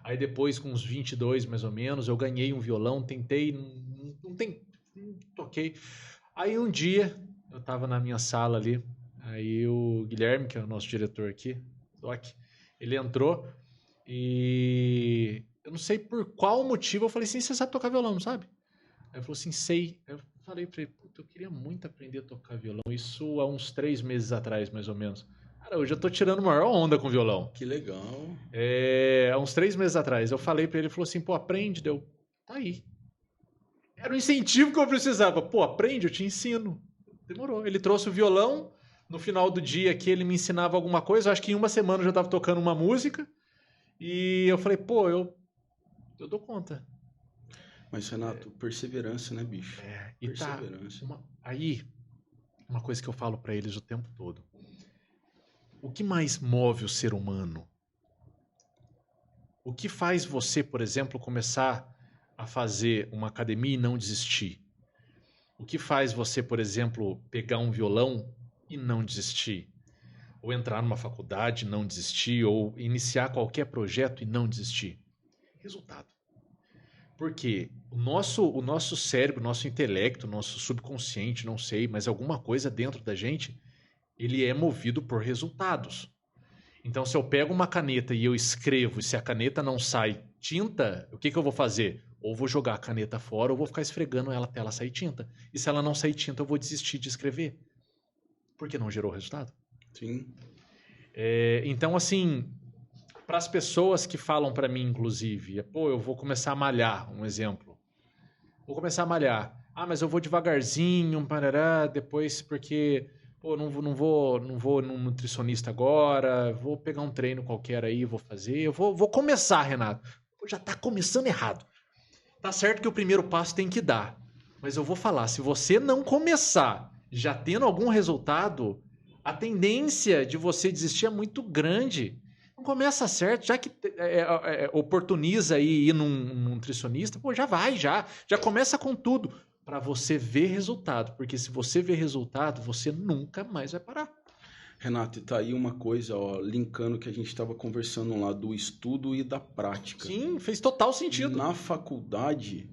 Aí depois, com uns 22 mais ou menos, eu ganhei um violão, tentei, não toquei. Aí um dia, eu tava na minha sala ali, aí o Guilherme, que é o nosso diretor aqui, Doc, ele entrou e eu não sei por qual motivo, eu falei assim, você sabe tocar violão, não sabe? Aí ele falou assim, sei. Eu falei pra ele, puta, eu queria muito aprender a tocar violão. Isso há uns 3 meses atrás, mais ou menos. Cara, hoje eu tô tirando maior onda com violão. Que legal. Há uns 3 meses atrás, eu falei pra ele, ele falou assim, pô, aprende, deu. Tá aí. Era o incentivo que eu precisava. Pô, aprende, eu te ensino. Demorou. Ele trouxe o violão, no final do dia que ele me ensinava alguma coisa, acho que em uma semana eu já tava tocando uma música, e eu falei, pô, eu dou conta. Mas, Renato, perseverança, né, bicho? E perseverança. Aí, uma coisa que eu falo pra eles o tempo todo. O que mais move o ser humano? O que faz você, por exemplo, começar a fazer uma academia e não desistir? O que faz você, por exemplo, pegar um violão e não desistir? Ou entrar numa faculdade e não desistir? Ou iniciar qualquer projeto e não desistir? Resultado. Porque o nosso cérebro, o nosso intelecto, o nosso subconsciente, não sei, mas alguma coisa dentro da gente, ele é movido por resultados. Então, se eu pego uma caneta e eu escrevo, e se a caneta não sai tinta, o que eu vou fazer? Ou vou jogar a caneta fora, ou vou ficar esfregando ela até ela sair tinta. E se ela não sair tinta, eu vou desistir de escrever. Porque não gerou resultado. Sim. Então, assim, para as pessoas que falam para mim, inclusive, pô, eu vou começar a malhar, um exemplo. Vou começar a malhar. Ah, mas eu vou devagarzinho, parará, depois porque, pô, não vou num nutricionista agora, vou pegar um treino qualquer aí, vou fazer. Eu vou começar, Renato. Pô, já tá começando errado. Tá certo que o primeiro passo tem que dar. Mas eu vou falar, se você não começar já tendo algum resultado, a tendência de você desistir é muito grande. Não começa certo, já que oportuniza aí ir num nutricionista, pô, já vai, já começa com tudo, para você ver resultado, porque se você ver resultado, você nunca mais vai parar. Renato, tá aí uma coisa, ó, linkando que a gente estava conversando lá do estudo e da prática. Sim, fez total sentido. Na faculdade,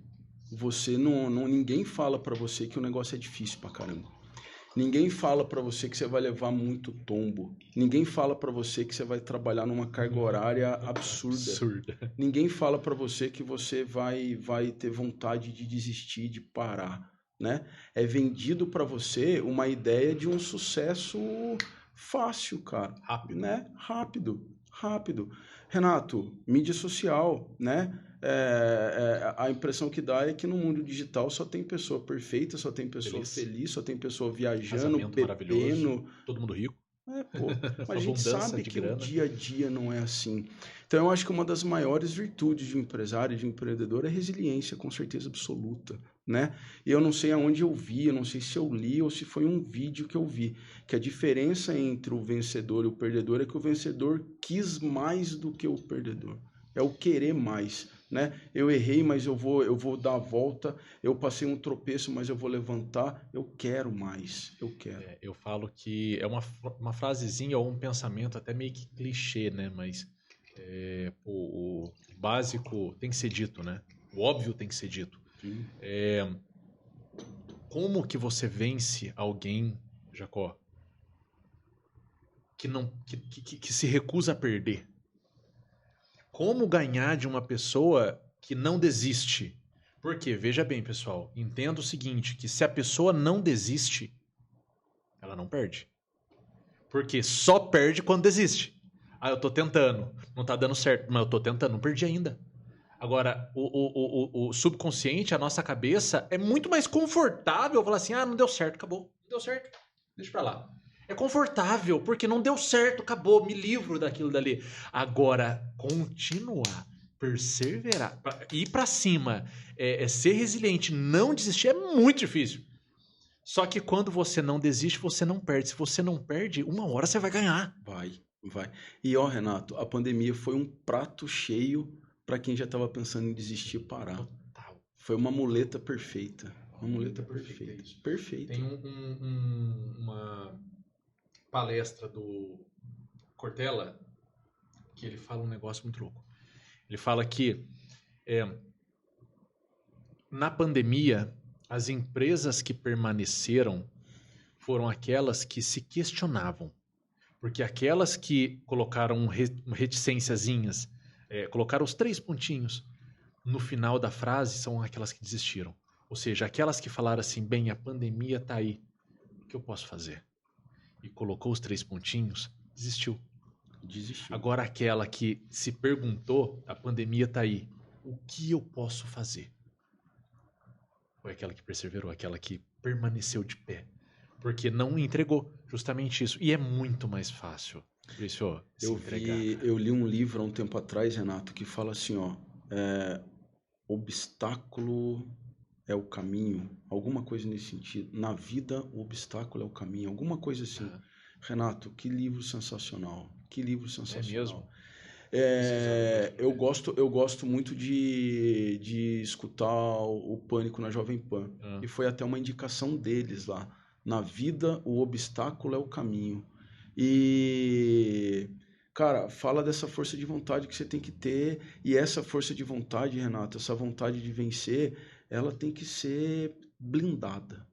ninguém fala para você que o negócio é difícil pra caramba. Ninguém fala para você que você vai levar muito tombo. Ninguém fala para você que você vai trabalhar numa carga horária absurda. Ninguém fala para você que você vai ter vontade de desistir, de parar, né? É vendido para você uma ideia de um sucesso fácil, cara. Rápido. Né? Rápido. Renato, mídia social, né? A impressão que dá é que no mundo digital só tem pessoa perfeita, só tem pessoa feliz, só tem pessoa viajando, bebendo. Todo mundo rico. Mas a gente sabe que o dia a dia não é assim. Então eu acho que uma das maiores virtudes de um empresário, de um empreendedor, é resiliência, com certeza absoluta, né? E eu não sei aonde eu vi, eu não sei se eu li ou se foi um vídeo que eu vi, que a diferença entre o vencedor e o perdedor é que o vencedor quis mais do que o perdedor. É o querer mais, né? Eu errei, mas eu vou dar a volta. Eu passei um tropeço, mas eu vou levantar. Eu quero mais, eu quero. Eu falo que é uma frasezinha ou um pensamento até meio que clichê, né? Mas o básico tem que ser dito, né? O óbvio tem que ser dito. Como que você vence alguém, Jacó? que se recusa a perder. Como ganhar de uma pessoa que não desiste? Porque, veja bem, pessoal, entenda o seguinte, que se a pessoa não desiste, ela não perde. Porque só perde quando desiste. Ah, eu tô tentando, não tá dando certo, mas eu tô tentando, não perdi ainda. Agora, o subconsciente, a nossa cabeça, é muito mais confortável falar assim, ah, não deu certo, acabou. Não deu certo, deixa pra lá. É confortável, porque não deu certo, acabou, me livro daquilo dali. Agora, continuar, perseverar, ir pra cima, ser resiliente, não desistir, é muito difícil. Só que quando você não desiste, você não perde. Se você não perde, uma hora você vai ganhar. Vai. E ó, Renato, a pandemia foi um prato cheio para quem já estava pensando em desistir e parar. Total. Foi uma muleta perfeita. Uma muleta perfeita. Perfeita. Tem uma palestra do Cortella que ele fala um negócio muito louco. Ele fala que na pandemia, as empresas que permaneceram foram aquelas que se questionavam. Porque aquelas que colocaram reticênciazinhas, colocaram os 3 pontinhos no final da frase, são aquelas que desistiram. Ou seja, aquelas que falaram assim, bem, a pandemia tá aí, o que eu posso fazer? E colocou os 3 pontinhos, desistiu. Agora aquela que se perguntou, a pandemia tá aí, o que eu posso fazer? Foi aquela que perseverou, aquela que permaneceu de pé. Porque não entregou justamente isso. E é muito mais fácil, Fabrício, se entregar. Eu li um livro há um tempo atrás, Renato, que fala assim, ó, obstáculo é o caminho, alguma coisa nesse sentido. Na vida, o obstáculo é o caminho, alguma coisa assim. Renato, que livro sensacional. Que livro sensacional. É mesmo? Eu gosto muito de escutar o Pânico na Jovem Pan. E foi até uma indicação deles lá. Na vida, o obstáculo é o caminho. E, cara, fala dessa força de vontade que você tem que ter. E essa força de vontade, Renato, essa vontade de vencer, ela tem que ser blindada.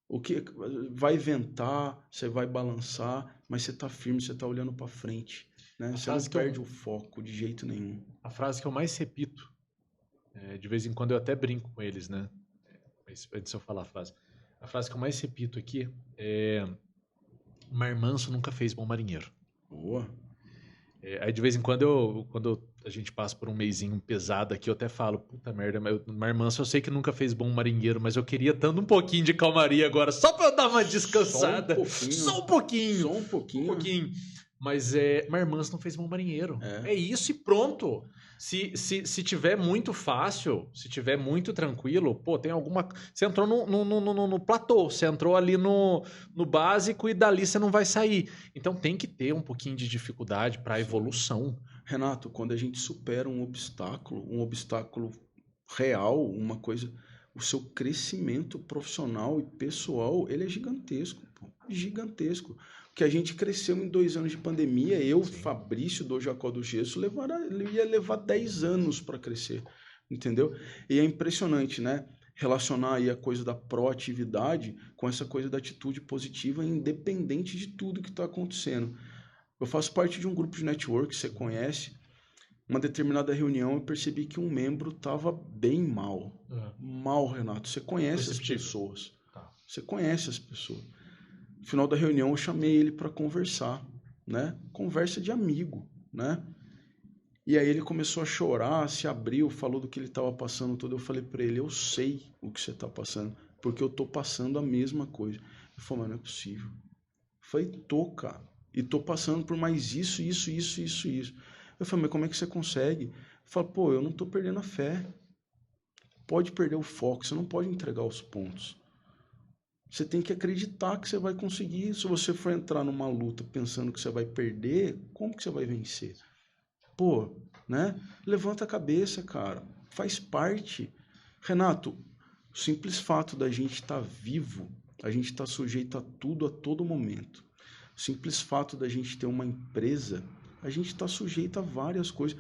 O que vai ventar, você vai balançar, mas você tá firme, você tá olhando para frente. Né? Você não perde o foco de jeito nenhum. A frase que eu mais repito, de vez em quando eu até brinco com eles, né? Mas antes de eu falar a frase que eu mais repito aqui é: Mar manso nunca fez bom marinheiro. Boa. Aí de vez em quando, quando a gente passa por um mesinho pesado aqui, eu até falo, puta merda, Mar manso eu sei que nunca fez bom marinheiro, mas eu queria tanto um pouquinho de calmaria agora, só pra eu dar uma descansada. Só um pouquinho. Mas Mar manso não fez bom marinheiro. É isso e pronto. Se tiver muito fácil, se tiver muito tranquilo, pô, tem alguma... Você entrou no platô, você entrou ali no básico e dali você não vai sair. Então tem que ter um pouquinho de dificuldade para a evolução. Renato, quando a gente supera um obstáculo real, uma coisa... O seu crescimento profissional e pessoal, ele é gigantesco, pô. Gigantesco. Que a gente cresceu em 2 anos de pandemia, Fabrício do Jacó do Gesso, ia levar 10 anos para crescer, entendeu? E é impressionante, né? Relacionar aí a coisa da proatividade com essa coisa da atitude positiva, independente de tudo que está acontecendo. Eu faço parte de um grupo de network, você conhece. Uma determinada reunião eu percebi que um membro estava bem mal. Mal, Renato. Você conhece as pessoas. Você conhece as pessoas. No final da reunião eu chamei ele para conversar, né? Conversa de amigo, né? E aí ele começou a chorar, se abriu, falou do que ele estava passando tudo. Eu falei para ele, eu sei o que você está passando, porque eu estou passando a mesma coisa. Ele falou, mas não é possível. Eu falei, tô, cara. E tô passando por mais isso. Eu falei, mas como é que você consegue? Eu falei, pô, eu não tô perdendo a fé. Pode perder o foco, você não pode entregar os pontos. Você tem que acreditar que você vai conseguir. Se você for entrar numa luta pensando que você vai perder, como que você vai vencer? Pô, né? Levanta a cabeça, cara. Faz parte. Renato, o simples fato da gente estar vivo, a gente está sujeito a tudo a todo momento. O simples fato da gente ter uma empresa, a gente está sujeito a várias coisas.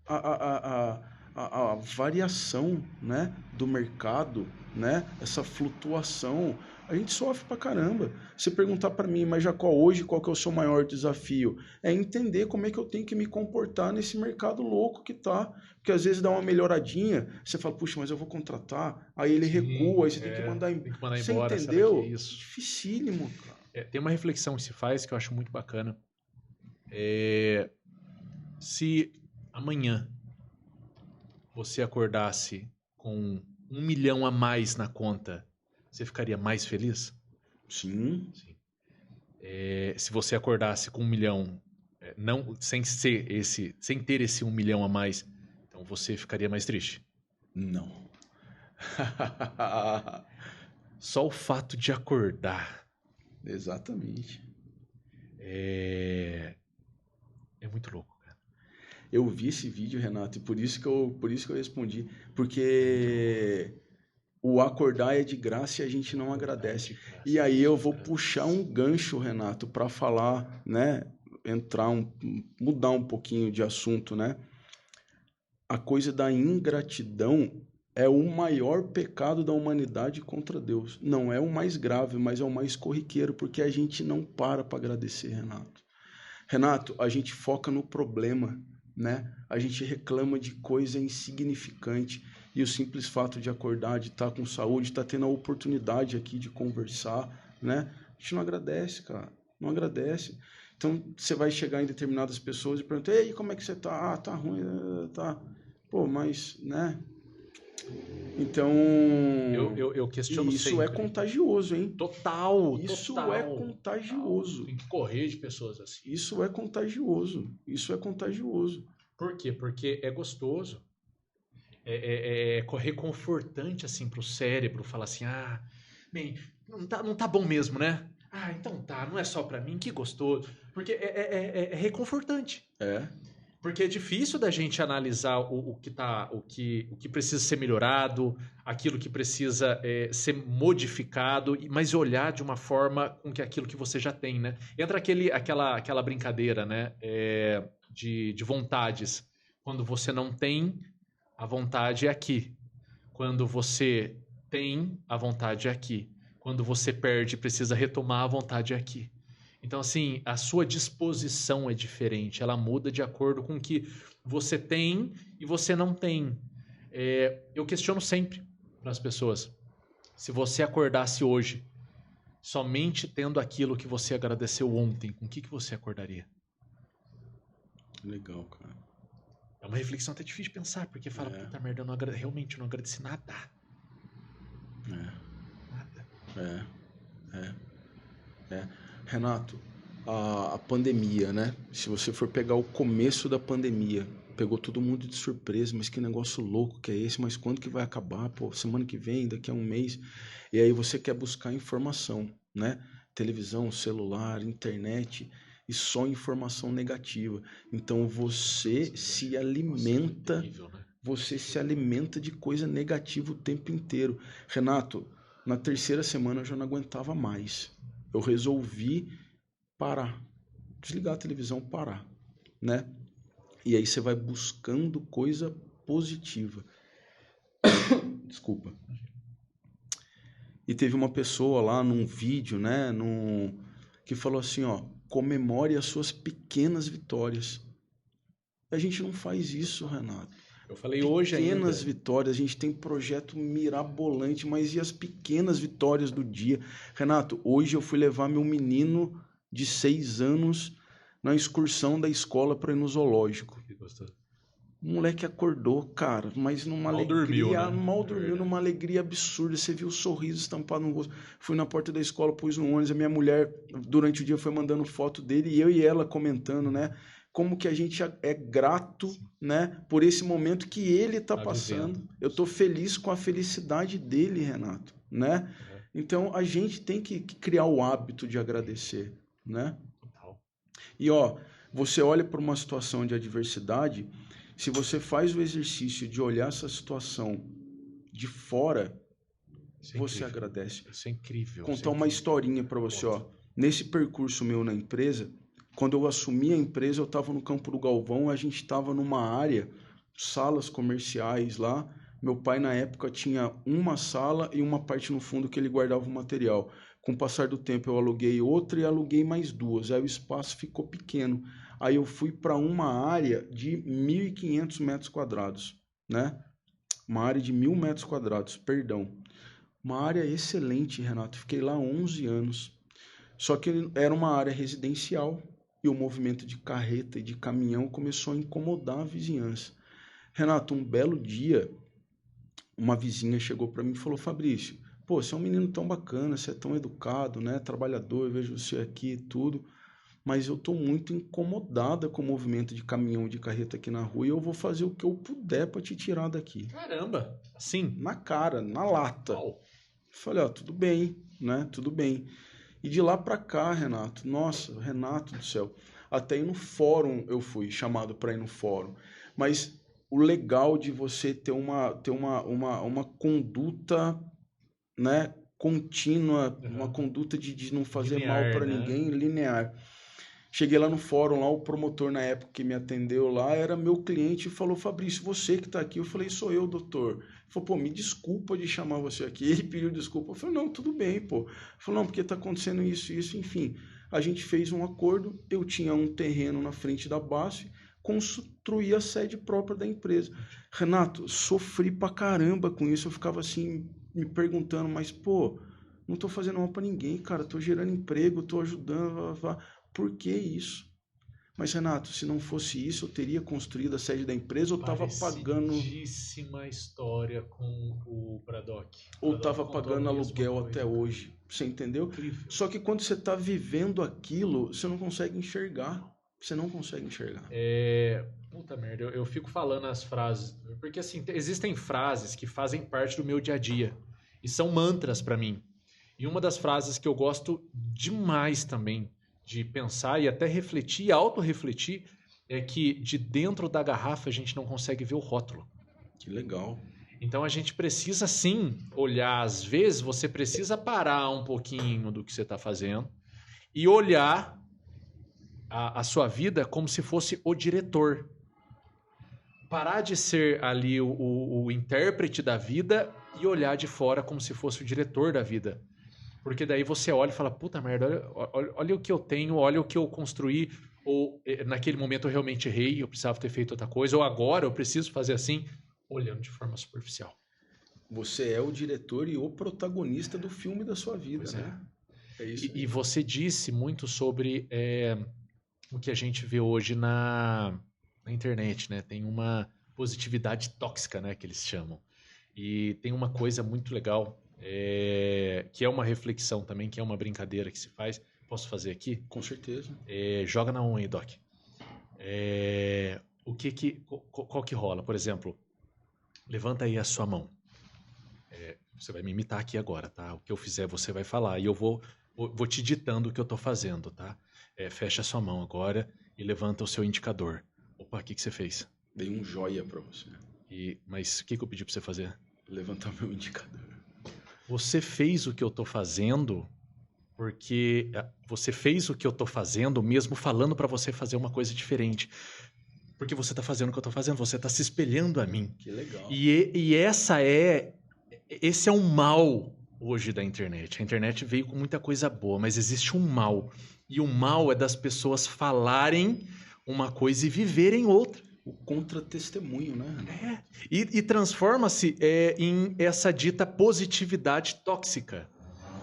A variação, né, do mercado, né? Essa flutuação, a gente sofre pra caramba. Se perguntar para mim, mas Jacó, hoje qual que é o seu maior desafio? É entender como é que eu tenho que me comportar nesse mercado louco que tá. Porque às vezes dá uma melhoradinha, você fala, puxa, mas eu vou contratar, aí ele recua, aí você tem que mandar tem que mandar você embora. entendeu? Será que é isso? Dificílimo, cara. Tem uma reflexão que se faz que eu acho muito bacana. Se amanhã você acordasse com 1 milhão a mais na conta, você ficaria mais feliz? Sim. Se você acordasse com 1 milhão, não, sem ter esse 1 milhão a mais, então você ficaria mais triste? Não. Só o fato de acordar. Exatamente. É muito louco, cara. Eu vi esse vídeo, Renato, e por isso que eu respondi. Porque o acordar é de graça e a gente não agradece. E aí eu vou puxar um gancho, Renato, para falar, né? Mudar um pouquinho de assunto, né? A coisa da ingratidão é o maior pecado da humanidade contra Deus. Não é o mais grave, mas é o mais corriqueiro, porque a gente não para agradecer, Renato. Renato, a gente foca no problema, né? A gente reclama de coisa insignificante e o simples fato de acordar, de estar com saúde, de estar tendo a oportunidade aqui de conversar, né? A gente não agradece, cara. Não agradece. Então, você vai chegar em determinadas pessoas e perguntar, ei, como é que você tá? Ah, tá ruim, tá... Pô, mas, né? Então... Eu questiono isso sempre. É contagioso, hein? Total. Isso é contagioso. Tem que correr de pessoas assim. Isso é contagioso. Por quê? Porque é gostoso. É reconfortante assim pro cérebro falar assim, bem, não tá bom mesmo, né? Então tá, não é só pra mim, que gostoso. Porque é reconfortante. Porque é difícil da gente analisar o que precisa ser melhorado, aquilo que precisa ser modificado, mas olhar de uma forma com que aquilo que você já tem, né? Entra aquela brincadeira, né? De vontades. Quando você não tem, a vontade é aqui. Quando você tem, a vontade é aqui. Quando você perde, precisa retomar, a vontade é aqui. Então, assim, a sua disposição é diferente. Ela muda de acordo com o que você tem e você não tem. Eu questiono sempre para as pessoas. Se você acordasse hoje, somente tendo aquilo que você agradeceu ontem, com o que você acordaria? Legal, cara. É uma reflexão até difícil de pensar, porque fala, puta merda, realmente não agradeci nada. Nada. Renato, a pandemia, né? Se você for pegar o começo da pandemia, pegou todo mundo de surpresa, mas que negócio louco que é esse? Mas quando que vai acabar? Pô, semana que vem, daqui a um mês. E aí você quer buscar informação, né? Televisão, celular, internet e só informação negativa. Então você se alimenta, você se alimenta de coisa negativa o tempo inteiro. Renato, na terceira semana eu já não aguentava mais. Eu resolvi parar, desligar a televisão, parar, né? E aí você vai buscando coisa positiva. Desculpa. E teve uma pessoa lá num vídeo, né, que falou assim, comemore as suas pequenas vitórias. A gente não faz isso, Renato. Eu falei hoje ainda. Pequenas vitórias, a gente tem projeto mirabolante, mas e as pequenas vitórias do dia? Renato, hoje eu fui levar meu menino de 6 anos na excursão da escola para ir no zoológico. Que gostoso. O moleque acordou, cara, mas numa alegria, mal dormiu, numa alegria absurda. Você viu o sorriso estampado no rosto. Fui na porta da escola, pus no ônibus, a minha mulher durante o dia foi mandando foto dele e eu e ela comentando, né? Como que a gente é grato, né, por esse momento que ele está passando. Vivendo. Eu estou feliz com a felicidade dele, Renato, né? Então a gente tem que criar o hábito de agradecer, né? E você olha para uma situação de adversidade, se você faz o exercício de olhar essa situação de fora, você agradece. Isso é incrível. Contar uma historinha para você, nesse percurso meu na empresa, quando eu assumi a empresa, eu estava no Campo do Galvão, a gente estava numa área, salas comerciais lá, Meu pai, na época, tinha uma sala e uma parte no fundo que ele guardava o material. Com o passar do tempo, eu aluguei outra e aluguei mais 2. Aí o espaço ficou pequeno. Aí eu fui para uma área de 1.500 metros quadrados, né? Uma área de 1.000 metros quadrados, perdão. Uma área excelente, Renato. Fiquei lá 11 anos. Só que era uma área residencial e o movimento de carreta e de caminhão começou a incomodar a vizinhança. Renato, um belo dia, uma vizinha chegou para mim e falou: Fabrício, pô, você é um menino tão bacana, você é tão educado, né? Trabalhador, eu vejo você aqui e tudo, mas eu tô muito incomodada com o movimento de caminhão e de carreta aqui na rua e eu vou fazer o que eu puder para te tirar daqui. Caramba, assim? Na cara, na lata. Uau. Falei, ó, tudo bem, né? Tudo bem. E de lá para cá, Renato, nossa, Renato do céu, até ir no fórum eu fui chamado para ir no fórum. Mas o legal de você ter uma conduta, né, contínua, uma conduta de não fazer Linear, mal para né? ninguém, linear. Cheguei lá no fórum, lá o promotor na época que me atendeu lá era meu cliente e falou: Fabrício, você que está aqui? Eu falei: sou eu, doutor. Ele falou: pô, me desculpa de chamar você aqui. Ele pediu desculpa. Eu falei: não, tudo bem, pô. Ele falou: não, porque está acontecendo isso, enfim. A gente fez um acordo, eu tinha um terreno na frente da base, construí a sede própria da empresa. Renato, sofri pra caramba com isso, eu ficava assim, me perguntando, mas pô, não tô fazendo mal pra ninguém, cara, tô gerando emprego, tô ajudando, por que isso? Mas, Renato, se não fosse isso, eu teria construído a sede da empresa ou estava pagando... Parecidíssima história com o Braddock. Ou estava pagando aluguel até hoje, você entendeu? Incrível. Só que quando você está vivendo aquilo, você não consegue enxergar. Você não consegue enxergar. Puta merda, eu fico falando as frases. Porque, assim, existem frases que fazem parte do meu dia a dia. E são mantras pra mim. E uma das frases que eu gosto demais também de pensar e até refletir, auto-refletir, é que de dentro da garrafa a gente não consegue ver o rótulo. Que legal. Então a gente precisa sim olhar, às vezes você precisa parar um pouquinho do que você está fazendo e olhar a sua vida como se fosse o diretor. Parar de ser ali o intérprete da vida e olhar de fora como se fosse o diretor da vida. Porque daí você olha e fala, puta merda, olha o que eu tenho, olha o que eu construí, ou naquele momento eu realmente errei, eu precisava ter feito outra coisa, ou agora eu preciso fazer assim, olhando de forma superficial. Você é o diretor e o protagonista do filme da sua vida, pois né? É isso. E você disse muito sobre o que a gente vê hoje na internet, né? Tem uma positividade tóxica, né, que eles chamam. E tem uma coisa muito legal, que é uma reflexão também, que é uma brincadeira que se faz. Posso fazer aqui? Com certeza. Joga na 1 aí, Doc. Qual que rola? Por exemplo, levanta aí a sua mão. Você vai me imitar aqui agora, tá? O que eu fizer você vai falar. E eu vou te ditando o que eu tô fazendo, tá? Fecha a sua mão agora e levanta o seu indicador. Opa, o que você fez? Dei um joia pra você. Mas o que eu pedi pra você fazer? Levantar meu indicador. Você fez o que eu tô fazendo porque você fez o que eu tô fazendo mesmo falando pra você fazer uma coisa diferente. Porque você tá fazendo o que eu tô fazendo, você tá se espelhando a mim. Que legal. E esse é um mal hoje da internet. A internet veio com muita coisa boa, mas existe um mal. E o mal é das pessoas falarem uma coisa e viverem outra. O contra-testemunho, né? E transforma-se em essa dita positividade tóxica,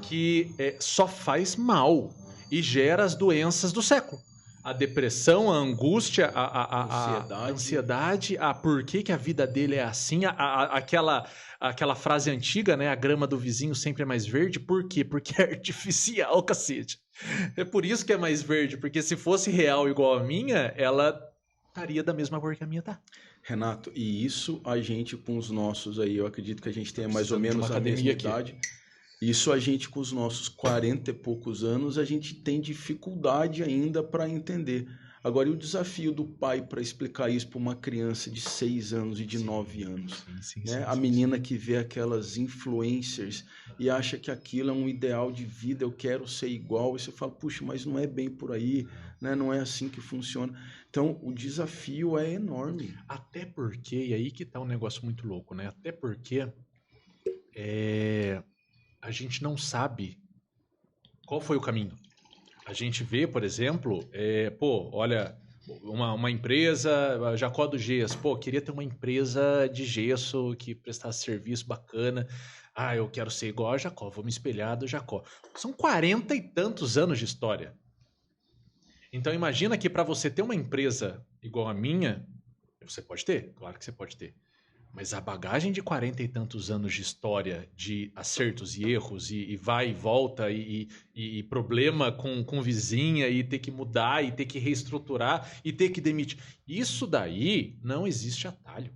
que só faz mal e gera as doenças do século. A depressão, a angústia, a ansiedade, por que a vida dele é assim, aquela frase antiga, né? A grama do vizinho sempre é mais verde. Por quê? Porque é artificial, cacete. É por isso que é mais verde, porque se fosse real igual a minha, ela estaria da mesma cor que a minha tá. Renato, e isso a gente com os nossos aí, eu acredito que a gente tenha mais ou menos a mesma idade. Isso a gente com os nossos 40 e poucos anos, a gente tem dificuldade ainda para entender. Agora, e o desafio do pai para explicar isso para uma criança de 6 anos e de 9 anos? Sim, a menina que vê aquelas influencers e acha que aquilo é um ideal de vida, eu quero ser igual, e você fala, puxa, mas não é bem por aí, né? Não é assim que funciona. Então, o desafio é enorme. Até porque, e aí que tá um negócio muito louco, né? Até porque a gente não sabe qual foi o caminho. A gente vê, por exemplo, olha, uma empresa, Jacó do Gesso, queria ter uma empresa de gesso que prestasse serviço bacana. Ah, eu quero ser igual a Jacó, vou me espelhar do Jacó. São 40 e tantos anos de história. Então imagina que para você ter uma empresa igual a minha, você pode ter, claro que você pode ter. Mas a bagagem de 40 e tantos anos de história, de acertos e erros, e vai e volta, e problema com vizinha, e ter que mudar, e ter que reestruturar, e ter que demitir. Isso daí não existe atalho.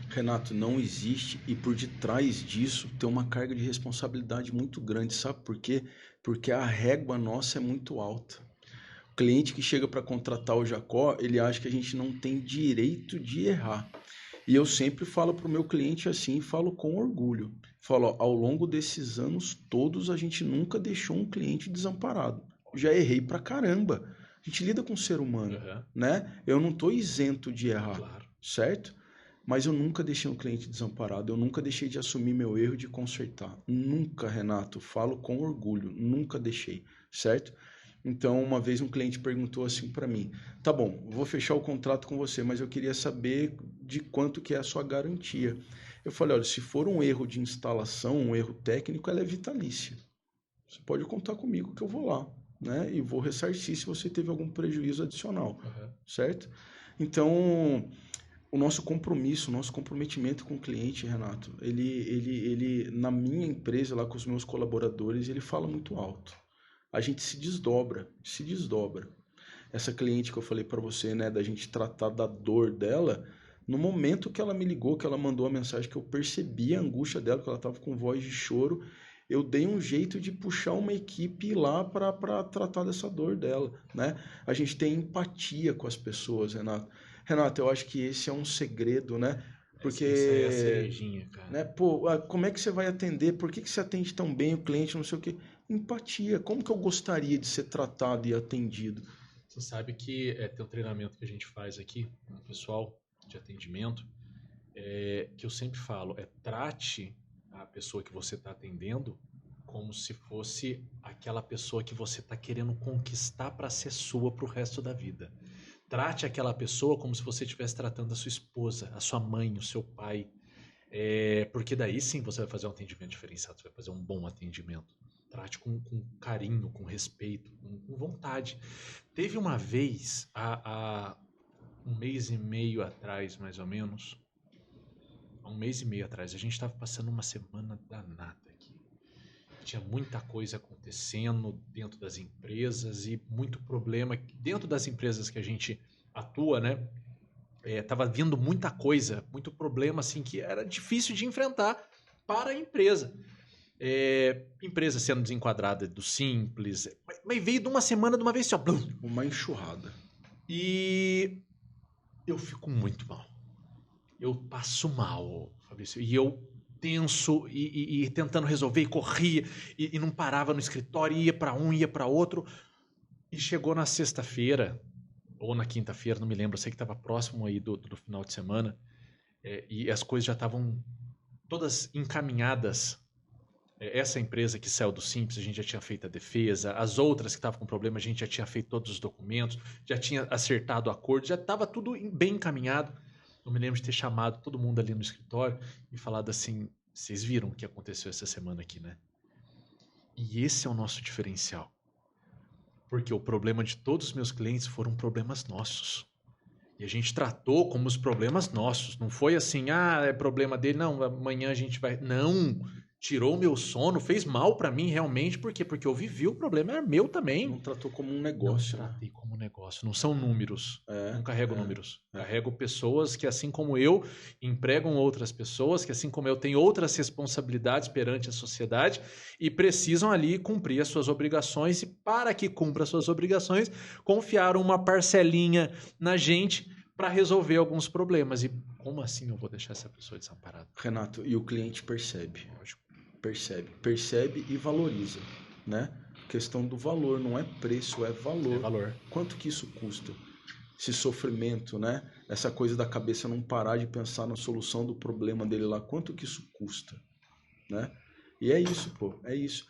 Renato, não existe, e por detrás disso tem uma carga de responsabilidade muito grande, sabe por quê? Porque a régua nossa é muito alta. O cliente que chega para contratar o Jacó, ele acha que a gente não tem direito de errar. E eu sempre falo para o meu cliente assim, falo com orgulho. Falo, ao longo desses anos todos, a gente nunca deixou um cliente desamparado. Já errei pra caramba. A gente lida com o ser humano, né? Eu não estou isento de errar, claro, certo? Mas eu nunca deixei um cliente desamparado. Eu nunca deixei de assumir meu erro e de consertar. Nunca, Renato. Falo com orgulho. Nunca deixei, certo? Então, uma vez um cliente perguntou assim para mim, tá bom, vou fechar o contrato com você, mas eu queria saber de quanto que é a sua garantia. Eu falei, olha, se for um erro de instalação, um erro técnico, ela é vitalícia. Você pode contar comigo que eu vou lá, né? E vou ressarcir se você teve algum prejuízo adicional, certo? Então, o nosso compromisso, o nosso comprometimento com o cliente, Renato, ele na minha empresa, lá com os meus colaboradores, ele fala muito alto. A gente se desdobra. Essa cliente que eu falei para você, né, da gente tratar da dor dela, no momento que ela me ligou, que ela mandou a mensagem, que eu percebi a angústia dela, que ela estava com voz de choro, eu dei um jeito de puxar uma equipe lá para tratar dessa dor dela, né? A gente tem empatia com as pessoas, Renato. Renato, eu acho que esse é um segredo, né? Porque, isso aí é a cerejinha, cara. Né, como é que você vai atender? Por que você atende tão bem o cliente, não sei o quê? Empatia. Como que eu gostaria de ser tratado e atendido? Você sabe que tem um treinamento que a gente faz aqui com o pessoal de atendimento, que eu sempre falo, trate a pessoa que você está atendendo como se fosse aquela pessoa que você está querendo conquistar para ser sua para o resto da vida. Trate aquela pessoa como se você estivesse tratando a sua esposa, a sua mãe, o seu pai. Porque daí sim você vai fazer um atendimento diferenciado, você vai fazer um bom atendimento. Trate com carinho, com respeito, com vontade. Teve uma vez, há um mês e meio atrás, mais ou menos, a gente estava passando uma semana danada aqui. Tinha muita coisa acontecendo dentro das empresas e muito problema. Dentro das empresas que a gente atua, né? Tava vindo muita coisa, muito problema, assim, que era difícil de enfrentar para a empresa. Empresa sendo desenquadrada do Simples, mas veio de uma semana de uma vez só. Blum. Uma enxurrada. E eu fico muito mal. Eu passo mal, Fabrício. E eu tenso e tentando resolver, e corria e não parava no escritório, ia para um, ia para outro. E chegou na sexta-feira, ou na quinta-feira, não me lembro, eu sei que estava próximo aí do final de semana, e as coisas já estavam todas encaminhadas. Essa empresa que saiu do Simples, a gente já tinha feito a defesa, as outras que estavam com problema, a gente já tinha feito todos os documentos, já tinha acertado o acordo, já estava tudo bem encaminhado. Eu me lembro de ter chamado todo mundo ali no escritório e falado assim, vocês viram o que aconteceu essa semana aqui, né? E esse é o nosso diferencial. Porque o problema de todos os meus clientes foram problemas nossos. E a gente tratou como os problemas nossos. Não foi assim, é problema dele, não, amanhã a gente vai... Não, tirou o meu sono, fez mal pra mim realmente. Por quê? Porque eu vivi o problema, era meu também. Não tratou como um negócio. Não tratei como um negócio. Não são números. Não carrego números. Carrego pessoas que, assim como eu, empregam outras pessoas, que, assim como eu, têm outras responsabilidades perante a sociedade e precisam ali cumprir as suas obrigações. E para que cumpra as suas obrigações, confiaram uma parcelinha na gente para resolver alguns problemas. E como assim eu vou deixar essa pessoa desamparada? Renato, e o cliente percebe. Lógico. Percebe e valoriza, né? Questão do valor, não é preço, é valor. É valor. Quanto que isso custa? Esse sofrimento, né? Essa coisa da cabeça não parar de pensar na solução do problema dele lá, quanto que isso custa, né? E é isso, pô, é isso.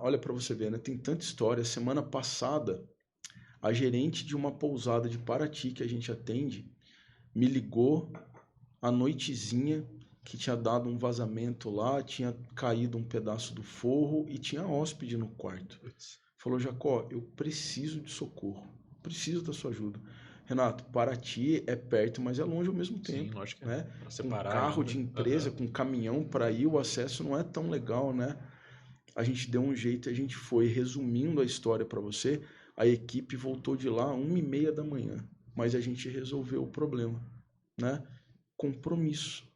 Olha para você ver, né? Tem tanta história. Semana passada, a gerente de uma pousada de Paraty que a gente atende me ligou à noitezinha que tinha dado um vazamento lá, tinha caído um pedaço do forro e tinha hóspede no quarto. Falou, Jacó, eu preciso de socorro, preciso da sua ajuda. Renato, Paraty é perto, mas é longe ao mesmo tempo. Sim, lógico que né? Com carro de empresa, com caminhão para ir, o acesso não é tão legal, né? A gente deu um jeito e a gente foi. Resumindo a história para você, a equipe voltou de lá 1h30 da manhã, mas a gente resolveu o problema, né? Compromisso.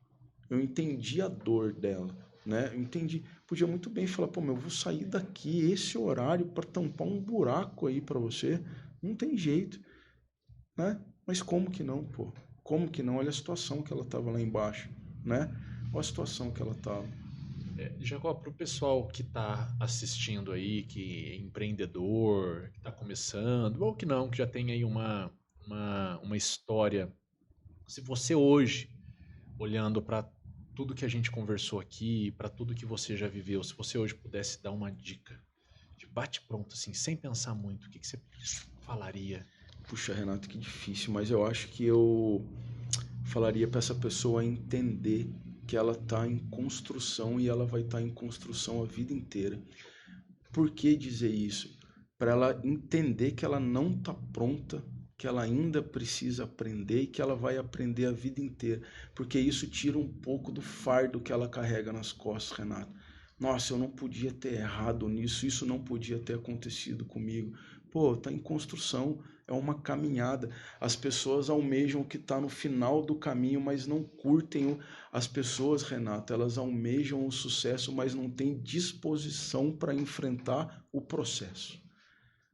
Eu entendi a dor dela, né? Eu entendi. Podia muito bem falar, pô, eu vou sair daqui esse horário para tampar um buraco aí para você. Não tem jeito, né? Mas como que não, pô? Como que não? Olha a situação que ela tava lá embaixo, né? Olha a situação que ela tava. Jacó, para o pessoal que está assistindo aí, que é empreendedor, que está começando, ou que não, que já tem aí uma história. Se você hoje, olhando para tudo que a gente conversou aqui, para tudo que você já viveu, se você hoje pudesse dar uma dica de bate-pronto, assim, sem pensar muito, o que você falaria? Puxa, Renato, que difícil, mas eu acho que eu falaria para essa pessoa entender que ela está em construção e ela vai estar em construção a vida inteira. Por que dizer isso? Para ela entender que ela não está pronta, que ela ainda precisa aprender e que ela vai aprender a vida inteira. Porque isso tira um pouco do fardo que ela carrega nas costas, Renato. Nossa, eu não podia ter errado nisso, isso não podia ter acontecido comigo. Pô, tá em construção, é uma caminhada. As pessoas almejam o que está no final do caminho, mas não curtem as pessoas, Renato, elas almejam o sucesso, mas não têm disposição para enfrentar o processo,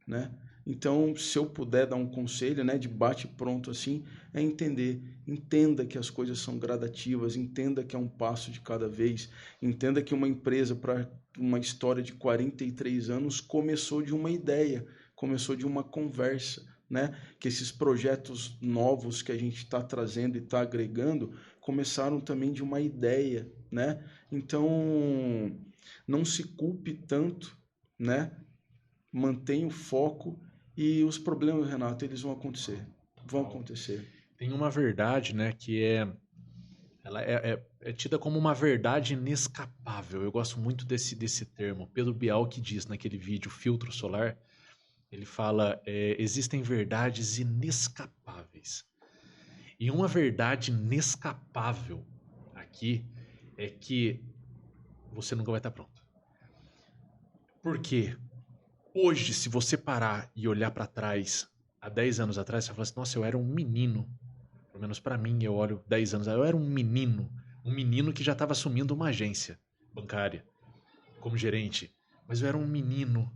né? Então, se eu puder dar um conselho, né, de bate-pronto assim, é entenda que as coisas são gradativas, entenda que é um passo de cada vez, entenda que uma empresa para uma história de 43 anos começou de uma ideia, começou de uma conversa, né? Que esses projetos novos que a gente está trazendo e está agregando começaram também de uma ideia, né? Então, não se culpe tanto, né? Mantenha o foco e os problemas, Renato, eles vão acontecer. Vão acontecer. Tem uma verdade, né, que ela é tida como uma verdade inescapável. Eu gosto muito desse termo. Pedro Bial que diz naquele vídeo Filtro Solar, ele fala, existem verdades inescapáveis. E uma verdade inescapável aqui é que você nunca vai estar pronto. Por quê? Hoje, se você parar e olhar para trás, há 10 anos atrás, você vai falar assim, nossa, eu era um menino. Pelo menos para mim, eu olho 10 anos atrás, eu era um menino que já estava assumindo uma agência bancária como gerente. Mas eu era um menino.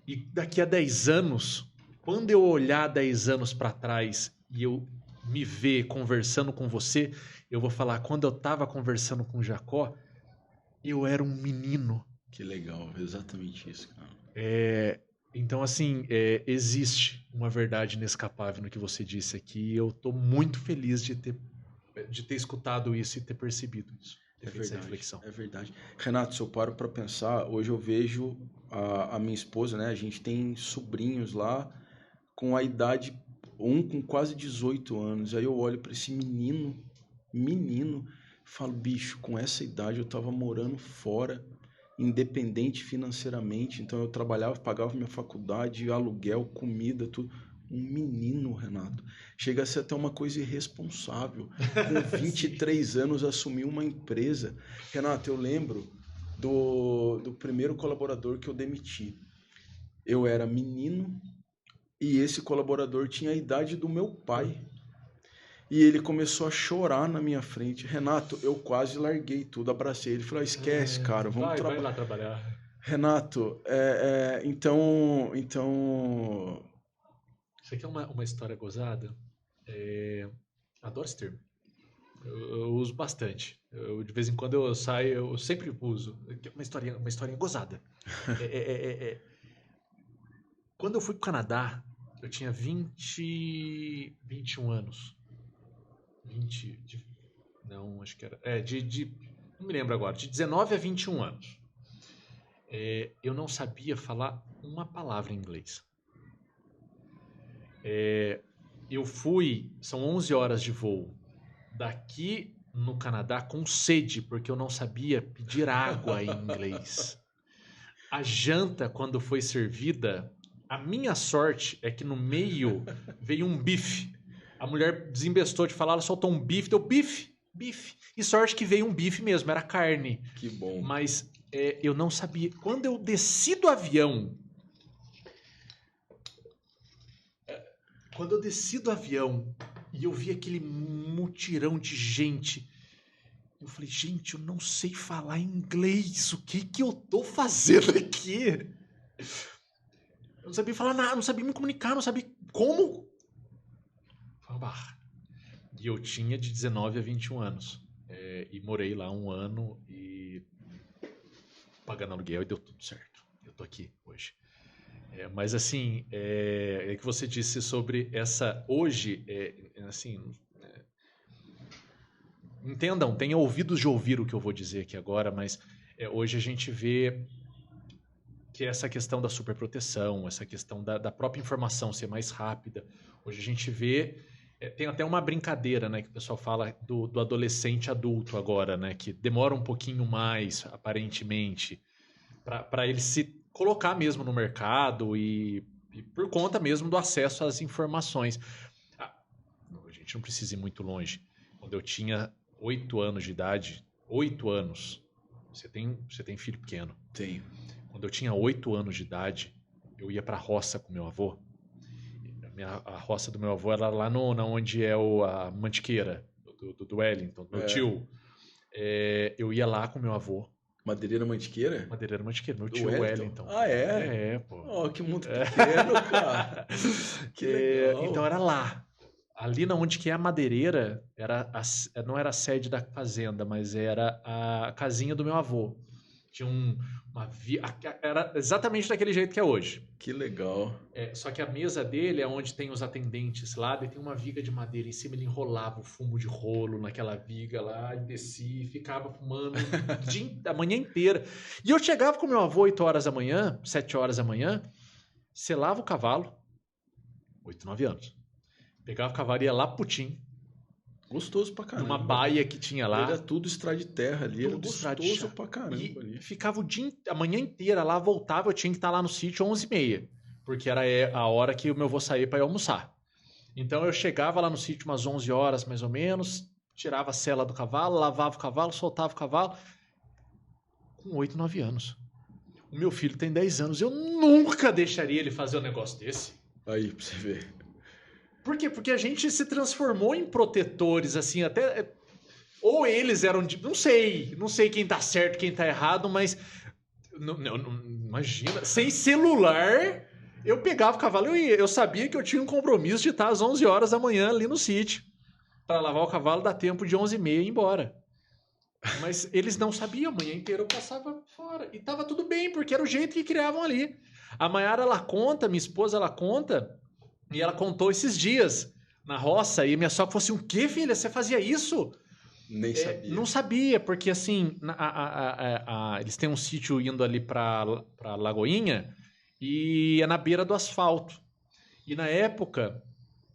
E daqui a 10 anos, quando eu olhar 10 anos para trás e eu me ver conversando com você, eu vou falar, quando eu estava conversando com o Jacó, eu era um menino. Que legal, exatamente isso, cara. Então, assim, existe uma verdade inescapável no que você disse aqui. Eu estou muito feliz de ter escutado isso e ter percebido isso. Ter feito essa reflexão. É verdade. Renato, se eu paro para pensar, hoje eu vejo a minha esposa, né? A gente tem sobrinhos lá com a idade, um com quase 18 anos. Aí eu olho para esse menino, falo, bicho, com essa idade eu tava morando fora, independente financeiramente, então eu trabalhava, pagava minha faculdade, aluguel, comida, tudo. Um menino, Renato. Chega a ser até uma coisa irresponsável. Com 23 anos, assumiu uma empresa. Renato, eu lembro do primeiro colaborador que eu demiti. Eu era menino e esse colaborador tinha a idade do meu pai. E ele começou a chorar na minha frente. Renato, eu quase larguei tudo, abracei ele. Falei, esquece, cara, vamos vai lá trabalhar. Renato, então... Isso aqui é uma história gozada. Adoro esse termo. Eu uso bastante. De vez em quando eu saio, eu sempre uso. Uma historinha gozada. Quando eu fui pro Canadá, eu tinha 21 anos. 20... não, acho que era... não me lembro agora. De 19 a 21 anos. Eu não sabia falar uma palavra em inglês. Eu fui... São 11 horas de voo. Daqui no Canadá com sede, porque eu não sabia pedir água em inglês. A janta, quando foi servida, a minha sorte é que no meio veio um bife. A mulher desembestou de falar, ela soltou um bife, deu bife. E sorte que veio um bife mesmo, era carne. Que bom. Mas eu não sabia. Quando eu desci do avião... e eu vi aquele mutirão de gente, eu falei, gente, eu não sei falar inglês, o que eu tô fazendo aqui? Eu não sabia falar nada, não sabia me comunicar, não sabia como. E eu tinha de 19 a 21 anos. E morei lá um ano e pagando aluguel e deu tudo certo. Eu tô aqui hoje. Mas assim, que você disse sobre essa... Hoje, assim... entendam, tenham ouvidos de ouvir o que eu vou dizer aqui agora, mas hoje a gente vê que essa questão da superproteção, essa questão da própria informação ser mais rápida, hoje a gente vê... tem até uma brincadeira, né, que o pessoal fala do adolescente adulto agora, né, que demora um pouquinho mais, aparentemente, para ele se colocar mesmo no mercado e por conta mesmo do acesso às informações. A gente não precisa ir muito longe. Quando eu tinha 8 anos de idade, 8 anos, você tem filho pequeno? Tenho. Quando eu tinha 8 anos de idade, eu ia para a roça com meu avô. A roça do meu avô era lá onde é a Mantiqueira, do Wellington, do meu tio. Eu ia lá com meu avô. Madeireira Mantiqueira? Madeireira Mantiqueira, meu tio Wellington. Ah, é? Pô. Oh, que mundo pequeno, cara. Que legal. Então era lá. Ali onde que é a madeireira, não era a sede da fazenda, mas era a casinha do meu avô. Tinha era exatamente daquele jeito que é hoje. Que legal. Só que a mesa dele é onde tem os atendentes lá, e tem uma viga de madeira em cima, ele enrolava o fumo de rolo naquela viga lá, e descia e ficava fumando a manhã inteira. E eu chegava com meu avô 8 horas da manhã, 7 horas da manhã, selava o cavalo, 8, 9 anos. Pegava o cavalo e ia lá pro Putim. Gostoso pra caramba. Numa baia que tinha lá. Era tudo estrada de terra ali. Era gostoso pra caramba. E ali. Ficava a manhã inteira lá, voltava, eu tinha que estar lá no sítio 11h30. Porque era a hora que o meu avô saía para ir almoçar. Então eu chegava lá no sítio umas 11 horas, mais ou menos, tirava a sela do cavalo, lavava o cavalo, soltava o cavalo. Com 8, 9 anos. O meu filho tem 10 anos. Eu nunca deixaria ele fazer um negócio desse. Aí, pra você ver. Por quê? Porque a gente se transformou em protetores, assim, até... Ou eles eram... Não sei quem tá certo, quem tá errado, mas... Não, imagina, sem celular, eu pegava o cavalo e eu sabia que eu tinha um compromisso de estar às 11 horas da manhã ali no sítio. Para lavar o cavalo, dá tempo de 11h30 ir embora. Mas eles não sabiam, a manhã inteira eu passava fora. E tava tudo bem, porque era o jeito que criavam ali. A Maiara, ela conta, minha esposa, ela conta... E ela contou esses dias na roça, e minha sogra falou assim, o quê, filha? Você fazia isso? Nem sabia. Não sabia, porque assim, eles têm um sítio indo ali pra Lagoinha, e é na beira do asfalto. E na época,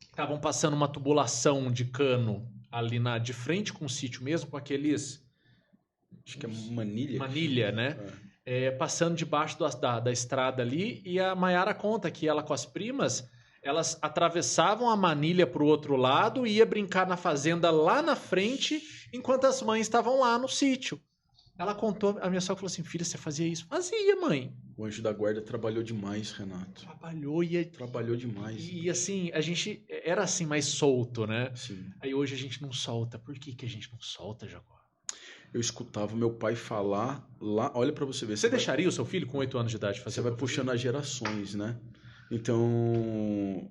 estavam passando uma tubulação de cano ali de frente com o sítio mesmo, com aqueles... Acho que é manilha. Manilha, né? Passando debaixo da estrada ali, e a Maiara conta que ela com as primas... Elas atravessavam a manilha para o outro lado e ia brincar na fazenda lá na frente, enquanto as mães estavam lá no sítio. Ela contou, a minha sogra falou assim, filha, você fazia isso? Fazia, mãe. O anjo da guarda trabalhou demais, Renato. Trabalhou demais. E assim, a gente era assim mais solto, né? Sim. Aí hoje a gente não solta. Por que a gente não solta, Jacó? Eu escutava meu pai falar lá, olha para você ver. Você deixaria o seu filho com 8 anos de idade fazer? Você vai puxando as gerações, né? Então,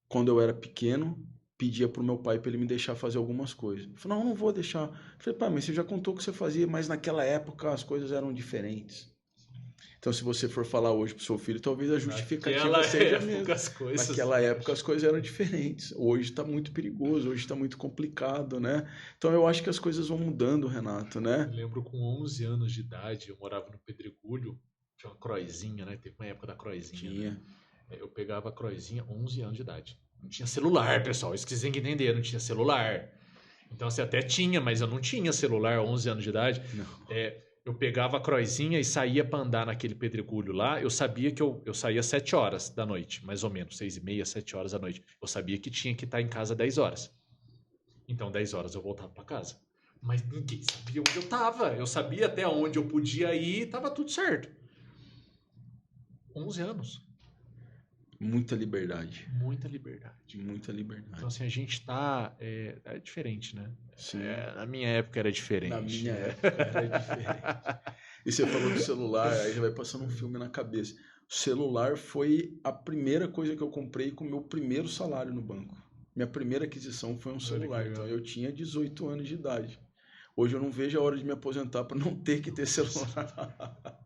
quando eu era pequeno, pedia pro meu pai para ele me deixar fazer algumas coisas. Eu falei, não vou deixar. Eu falei, pai, mas você já contou o que você fazia, mas naquela época as coisas eram diferentes. Então, se você for falar hoje pro seu filho, talvez a justificativa seja a mesma. Naquela época as coisas eram diferentes. Hoje está muito perigoso, hoje está muito complicado, né? Então, eu acho que as coisas vão mudando, Renato, né? Eu lembro com 11 anos de idade, eu morava no Pedregulho, tinha uma croizinha, né? Teve uma época da croizinha. Tinha. Né? Eu pegava a croizinha 11 anos de idade. Não tinha celular, pessoal. Isso que vocês têm que entender, não tinha celular. Então, você até tinha, mas eu não tinha celular 11 anos de idade. Não. Eu pegava a croizinha e saía para andar naquele pedregulho lá. Eu sabia que eu saía 7 horas da noite, mais ou menos, 6h30, 7 horas da noite. Eu sabia que tinha que estar em casa 10 horas. Então, 10 horas eu voltava para casa. Mas ninguém sabia onde eu estava. Eu sabia até onde eu podia ir e estava tudo certo. 11 anos. Muita liberdade. Muita liberdade. Muita liberdade. Então, assim, a gente tá... É diferente, né? Sim. Na minha época era diferente. Na minha época era diferente. E você falou do celular, aí já vai passando um filme na cabeça. O celular foi a primeira coisa que eu comprei com o meu primeiro salário no banco. Minha primeira aquisição foi um celular. Então, eu tinha 18 anos de idade. Hoje eu não vejo a hora de me aposentar para não ter que ter celular.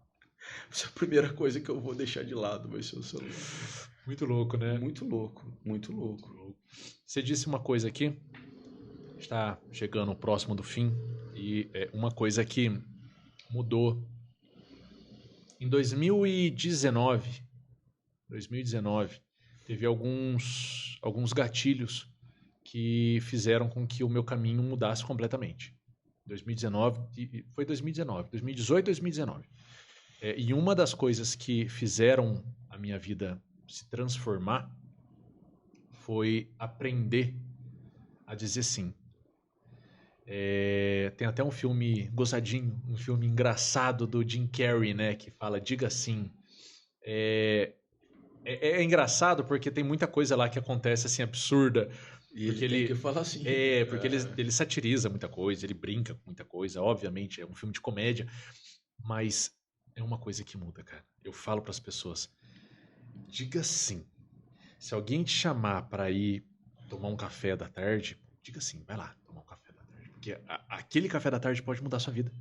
Essa é a primeira coisa que eu vou deixar de lado, vai ser o celular. Muito louco, né? Muito louco, muito louco. Você disse uma coisa aqui, está chegando próximo do fim, e uma coisa que mudou. Em 2019, teve alguns gatilhos que fizeram com que o meu caminho mudasse completamente. 2018, 2019. E uma das coisas que fizeram a minha vida se transformar foi aprender a dizer sim. Tem até um filme gozadinho, um filme engraçado do Jim Carrey, né, que fala diga sim. É engraçado porque tem muita coisa lá que acontece assim absurda. E porque ele tem que falar assim. Porque ele satiriza muita coisa, ele brinca com muita coisa, obviamente, é um filme de comédia, mas é uma coisa que muda, cara. Eu falo para as pessoas, diga sim. Se alguém te chamar para ir tomar um café da tarde, diga sim, vai lá tomar um café da tarde. Porque aquele café da tarde pode mudar a sua vida.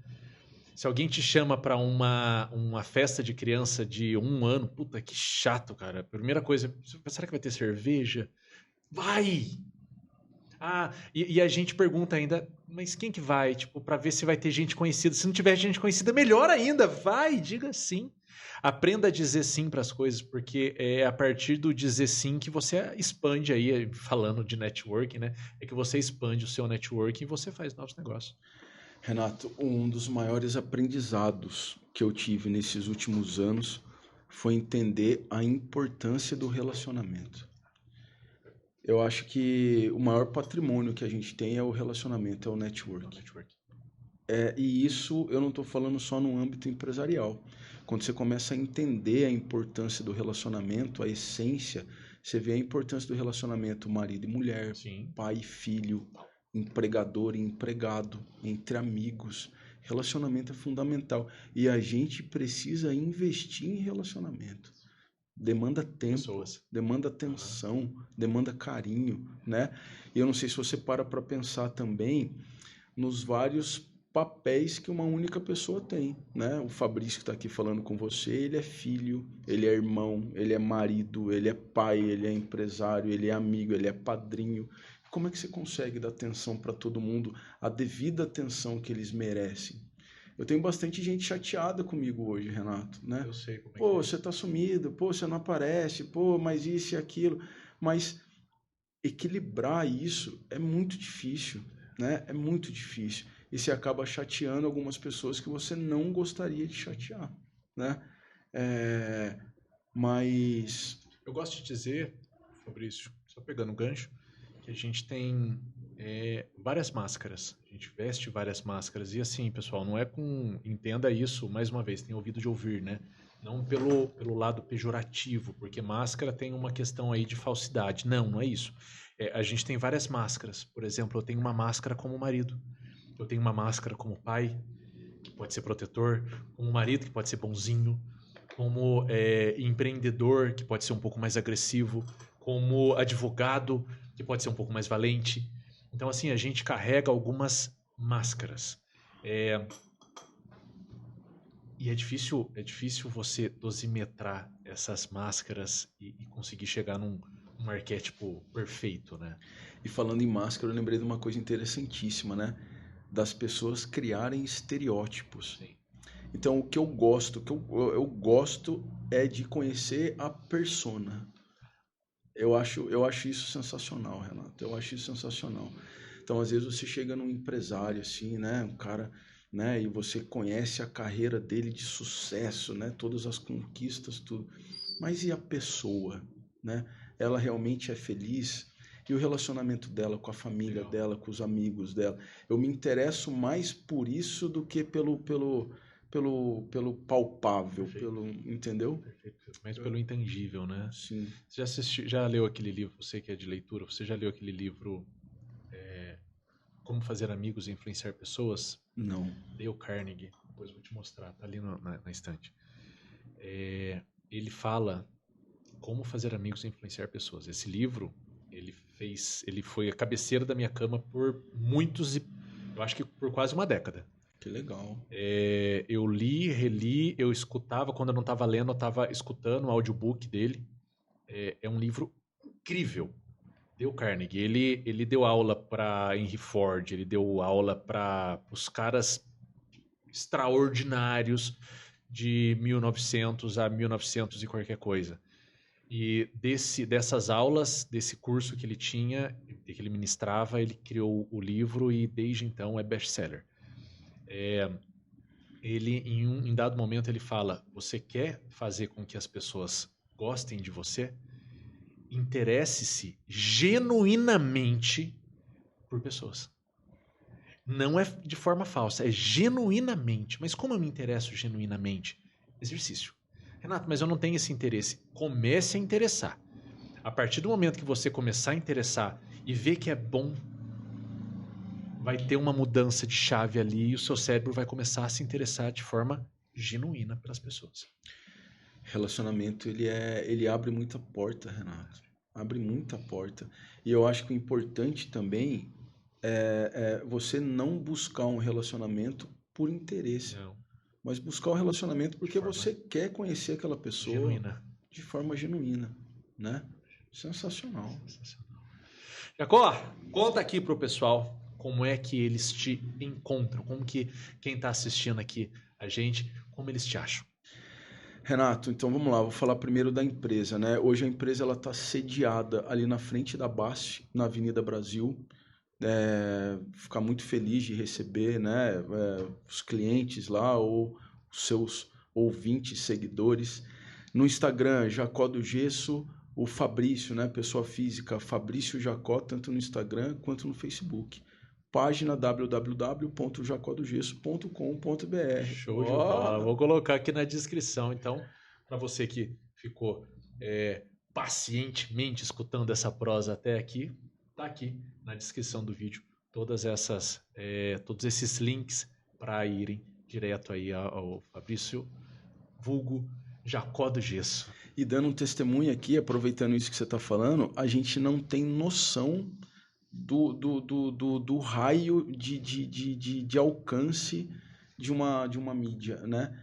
Se alguém te chama para uma festa de criança de 1 ano, puta, que chato, cara. Primeira coisa, será que vai ter cerveja? Vai! E a gente pergunta ainda, mas quem que vai? Tipo, para ver se vai ter gente conhecida. Se não tiver gente conhecida, melhor ainda. Vai, diga sim. Aprenda a dizer sim para as coisas, porque é a partir do dizer sim que você expande aí, falando de networking, né? É que você expande o seu networking e você faz novos negócios. Renato, um dos maiores aprendizados que eu tive nesses últimos anos foi entender a importância do relacionamento. Eu acho que o maior patrimônio que a gente tem é o relacionamento, é o network. E isso eu não estou falando só no âmbito empresarial. Quando você começa a entender a importância do relacionamento, a essência, você vê a importância do relacionamento marido e mulher, sim, pai e filho, empregador e empregado, entre amigos. Relacionamento é fundamental. E a gente precisa investir em relacionamento. Demanda tempo, pessoas, demanda atenção, demanda carinho, né? E eu não sei se você para pensar também nos vários papéis que uma única pessoa tem, né? O Fabrício que está aqui falando com você, ele é filho, ele é irmão, ele é marido, ele é pai, ele é empresário, ele é amigo, ele é padrinho. Como é que você consegue dar atenção para todo mundo, a devida atenção que eles merecem? Eu tenho bastante gente chateada comigo hoje, Renato, né? Eu sei como é. Pô, você tá sumido, pô, você não aparece, pô, mas isso e aquilo. Mas equilibrar isso é muito difícil, né? É muito difícil. E você acaba chateando algumas pessoas que você não gostaria de chatear, né? Mas... Eu gosto de dizer, Fabrício, só pegando o gancho, que a gente tem várias máscaras. A gente veste várias máscaras. E assim, pessoal, não é com... Entenda isso, mais uma vez, tem ouvido de ouvir, né? Não pelo lado pejorativo, porque máscara tem uma questão aí de falsidade. Não é isso. A gente tem várias máscaras. Por exemplo, eu tenho uma máscara como marido. Eu tenho uma máscara como pai, que pode ser protetor. Como marido, que pode ser bonzinho. Como empreendedor, que pode ser um pouco mais agressivo. Como advogado, que pode ser um pouco mais valente. Então, assim, a gente carrega algumas máscaras. E é difícil você dosimetrar essas máscaras e conseguir chegar num arquétipo perfeito, né? E falando em máscara, eu lembrei de uma coisa interessantíssima, né? Das pessoas criarem estereótipos. Sim. Então, o que eu gosto, eu gosto é de conhecer a persona. Eu acho isso sensacional, Renato. Eu acho isso sensacional. Então, às vezes você chega num empresário assim, né, um cara, né, e você conhece a carreira dele de sucesso, né, todas as conquistas, tudo. Mas e a pessoa, né? Ela realmente é feliz? E o relacionamento dela com a família dela, com os amigos dela? Eu me interesso mais por isso do que pelo palpável, entendeu? Perfeito. Mas pelo intangível, né? Sim. Você já leu aquele livro, você que é de leitura, você já leu aquele livro Como Fazer Amigos e Influenciar Pessoas? Não. Dale Carnegie. Depois eu vou te mostrar, tá ali na estante. Ele fala como fazer amigos e influenciar pessoas. Esse livro, ele foi a cabeceira da minha cama por eu acho que por quase uma década. Que legal. Eu li, reli, eu escutava, quando eu não estava lendo, eu estava escutando o audiobook dele. É um livro incrível. Dale Carnegie, ele deu aula para Henry Ford, ele deu aula para os caras extraordinários de 1900 a 1900 e qualquer coisa. E dessas aulas, desse curso que ele tinha, que ele ministrava, ele criou o livro e desde então é best-seller. Ele, em dado momento, ele fala: você quer fazer com que as pessoas gostem de você? Interesse-se genuinamente por pessoas. Não é de forma falsa, é genuinamente. Mas como eu me interesso genuinamente? Exercício. Renato, mas eu não tenho esse interesse. Comece a interessar. A partir do momento que você começar a interessar e ver que é bom, vai ter uma mudança de chave ali e o seu cérebro vai começar a se interessar de forma genuína pelas pessoas. Relacionamento, ele abre muita porta, Renato. Abre muita porta. E eu acho que o importante também é você não buscar um relacionamento por interesse. Não. Mas buscar um relacionamento porque você quer conhecer aquela pessoa genuína. De forma genuína, né? Sensacional. Jacó, conta aqui pro pessoal como é que eles te encontram, como que quem está assistindo aqui a gente, como eles te acham. Renato, então vamos lá, vou falar primeiro da empresa, né? Hoje a empresa ela está sediada ali na frente da BASF, na Avenida Brasil. Ficar muito feliz de receber, né, os clientes lá ou os seus ouvintes, seguidores. No Instagram, Jacó do Gesso, o Fabrício, né, pessoa física, Fabrício Jacó, tanto no Instagram quanto no Facebook. Página www.jacodogesso.com.br. Show de bola. Vou colocar aqui na descrição, então, para você que ficou pacientemente escutando essa prosa até aqui, tá aqui na descrição do vídeo todos esses links para irem direto aí ao Fabrício vulgo Jacó do Gesso. E dando um testemunho aqui, aproveitando isso que você está falando, a gente não tem noção do raio de alcance de uma mídia, né?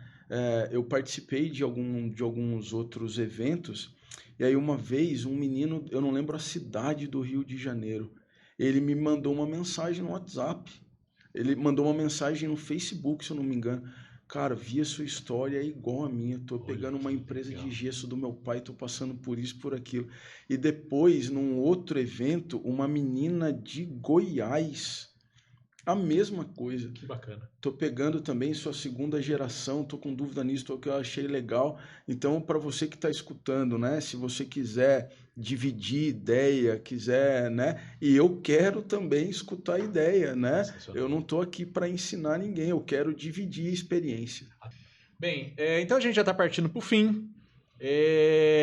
Eu participei de alguns outros eventos, e aí uma vez um menino, eu não lembro a cidade do Rio de Janeiro, ele me mandou uma mensagem no WhatsApp, ele mandou uma mensagem no Facebook, se eu não me engano. Cara, vi a sua história, é igual a minha. Tô pegando uma empresa de gesso do meu pai, tô passando por isso, por aquilo. E depois, num outro evento, uma menina de Goiás, a mesma coisa. Que bacana. Tô pegando também sua segunda geração, tô com dúvida nisso, que eu achei legal. Então, para você que está escutando, né? Se você quiser dividir ideia, quiser, né? E eu quero também escutar ideia, né? Eu não tô aqui para ensinar ninguém, eu quero dividir a experiência. Bem, então a gente já está partindo para o fim.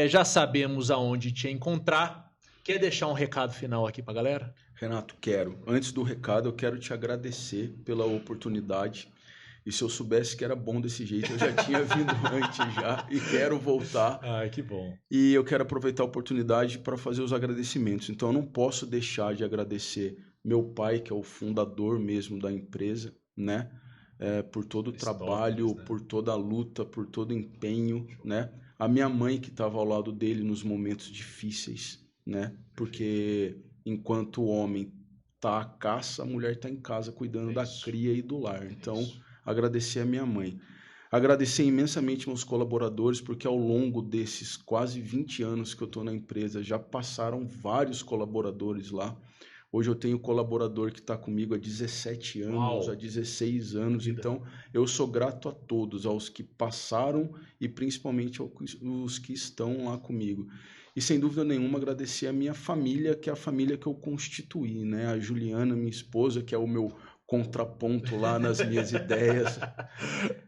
Já sabemos aonde te encontrar. Quer deixar um recado final aqui para a galera? Renato, quero. Antes do recado, eu quero te agradecer pela oportunidade E se eu soubesse que era bom desse jeito, eu já tinha vindo antes já e quero voltar. Ai, que bom. E eu quero aproveitar a oportunidade para fazer os agradecimentos. Então, eu não posso deixar de agradecer meu pai, que é o fundador mesmo da empresa, né? Por todo o trabalho, né? por toda a luta, por todo o empenho, né? A minha mãe, que estava ao lado dele nos momentos difíceis, né? Porque enquanto o homem tá à caça, a mulher tá em casa cuidando da cria e do lar. Então, agradecer a minha mãe. Agradecer imensamente meus colaboradores, porque ao longo desses quase 20 anos que eu estou na empresa, já passaram vários colaboradores lá. Hoje eu tenho colaborador que está comigo há 17 anos, há 16 anos. Então, eu sou grato a todos, aos que passaram e principalmente aos que estão lá comigo. E, sem dúvida nenhuma, agradecer a minha família, que é a família que eu constituí, né? A Juliana, minha esposa, que é o meu contraponto lá nas minhas ideias,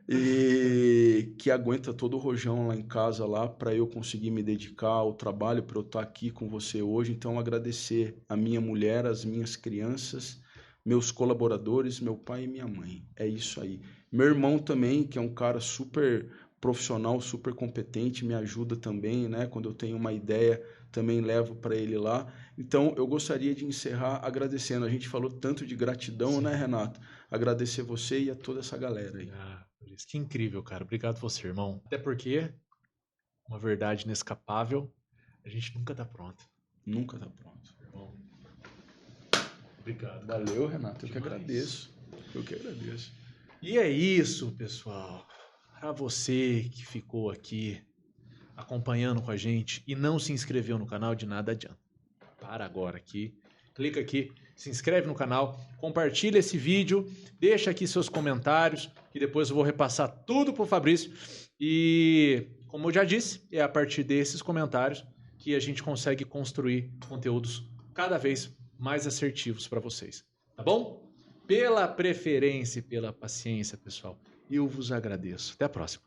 e que aguenta todo o rojão lá em casa lá para eu conseguir me dedicar ao trabalho, para eu estar aqui com você hoje. Então, agradecer a minha mulher, as minhas crianças, meus colaboradores, meu pai e minha mãe. É isso aí. Meu irmão também, que é um cara super profissional, super competente, me ajuda também, né? Quando eu tenho uma ideia, também levo para ele lá. Então, eu gostaria de encerrar agradecendo. A gente falou tanto de gratidão, sim, né, Renato? Agradecer você e a toda essa galera aí. Por isso. Que incrível, cara. Obrigado você, irmão. Até porque, uma verdade inescapável, a gente nunca tá pronto. Nunca tá pronto. Irmão. Obrigado. Valeu, cara. Renato. Eu que agradeço. Eu que agradeço. E é isso, pessoal. Para você que ficou aqui acompanhando com a gente e não se inscreveu no canal, de nada adianta. Para agora aqui, clica aqui, se inscreve no canal, compartilha esse vídeo, deixa aqui seus comentários, que depois eu vou repassar tudo pro Fabrício. E, como eu já disse, é a partir desses comentários que a gente consegue construir conteúdos cada vez mais assertivos para vocês. Tá bom? Pela preferência e pela paciência, pessoal, eu vos agradeço. Até a próxima.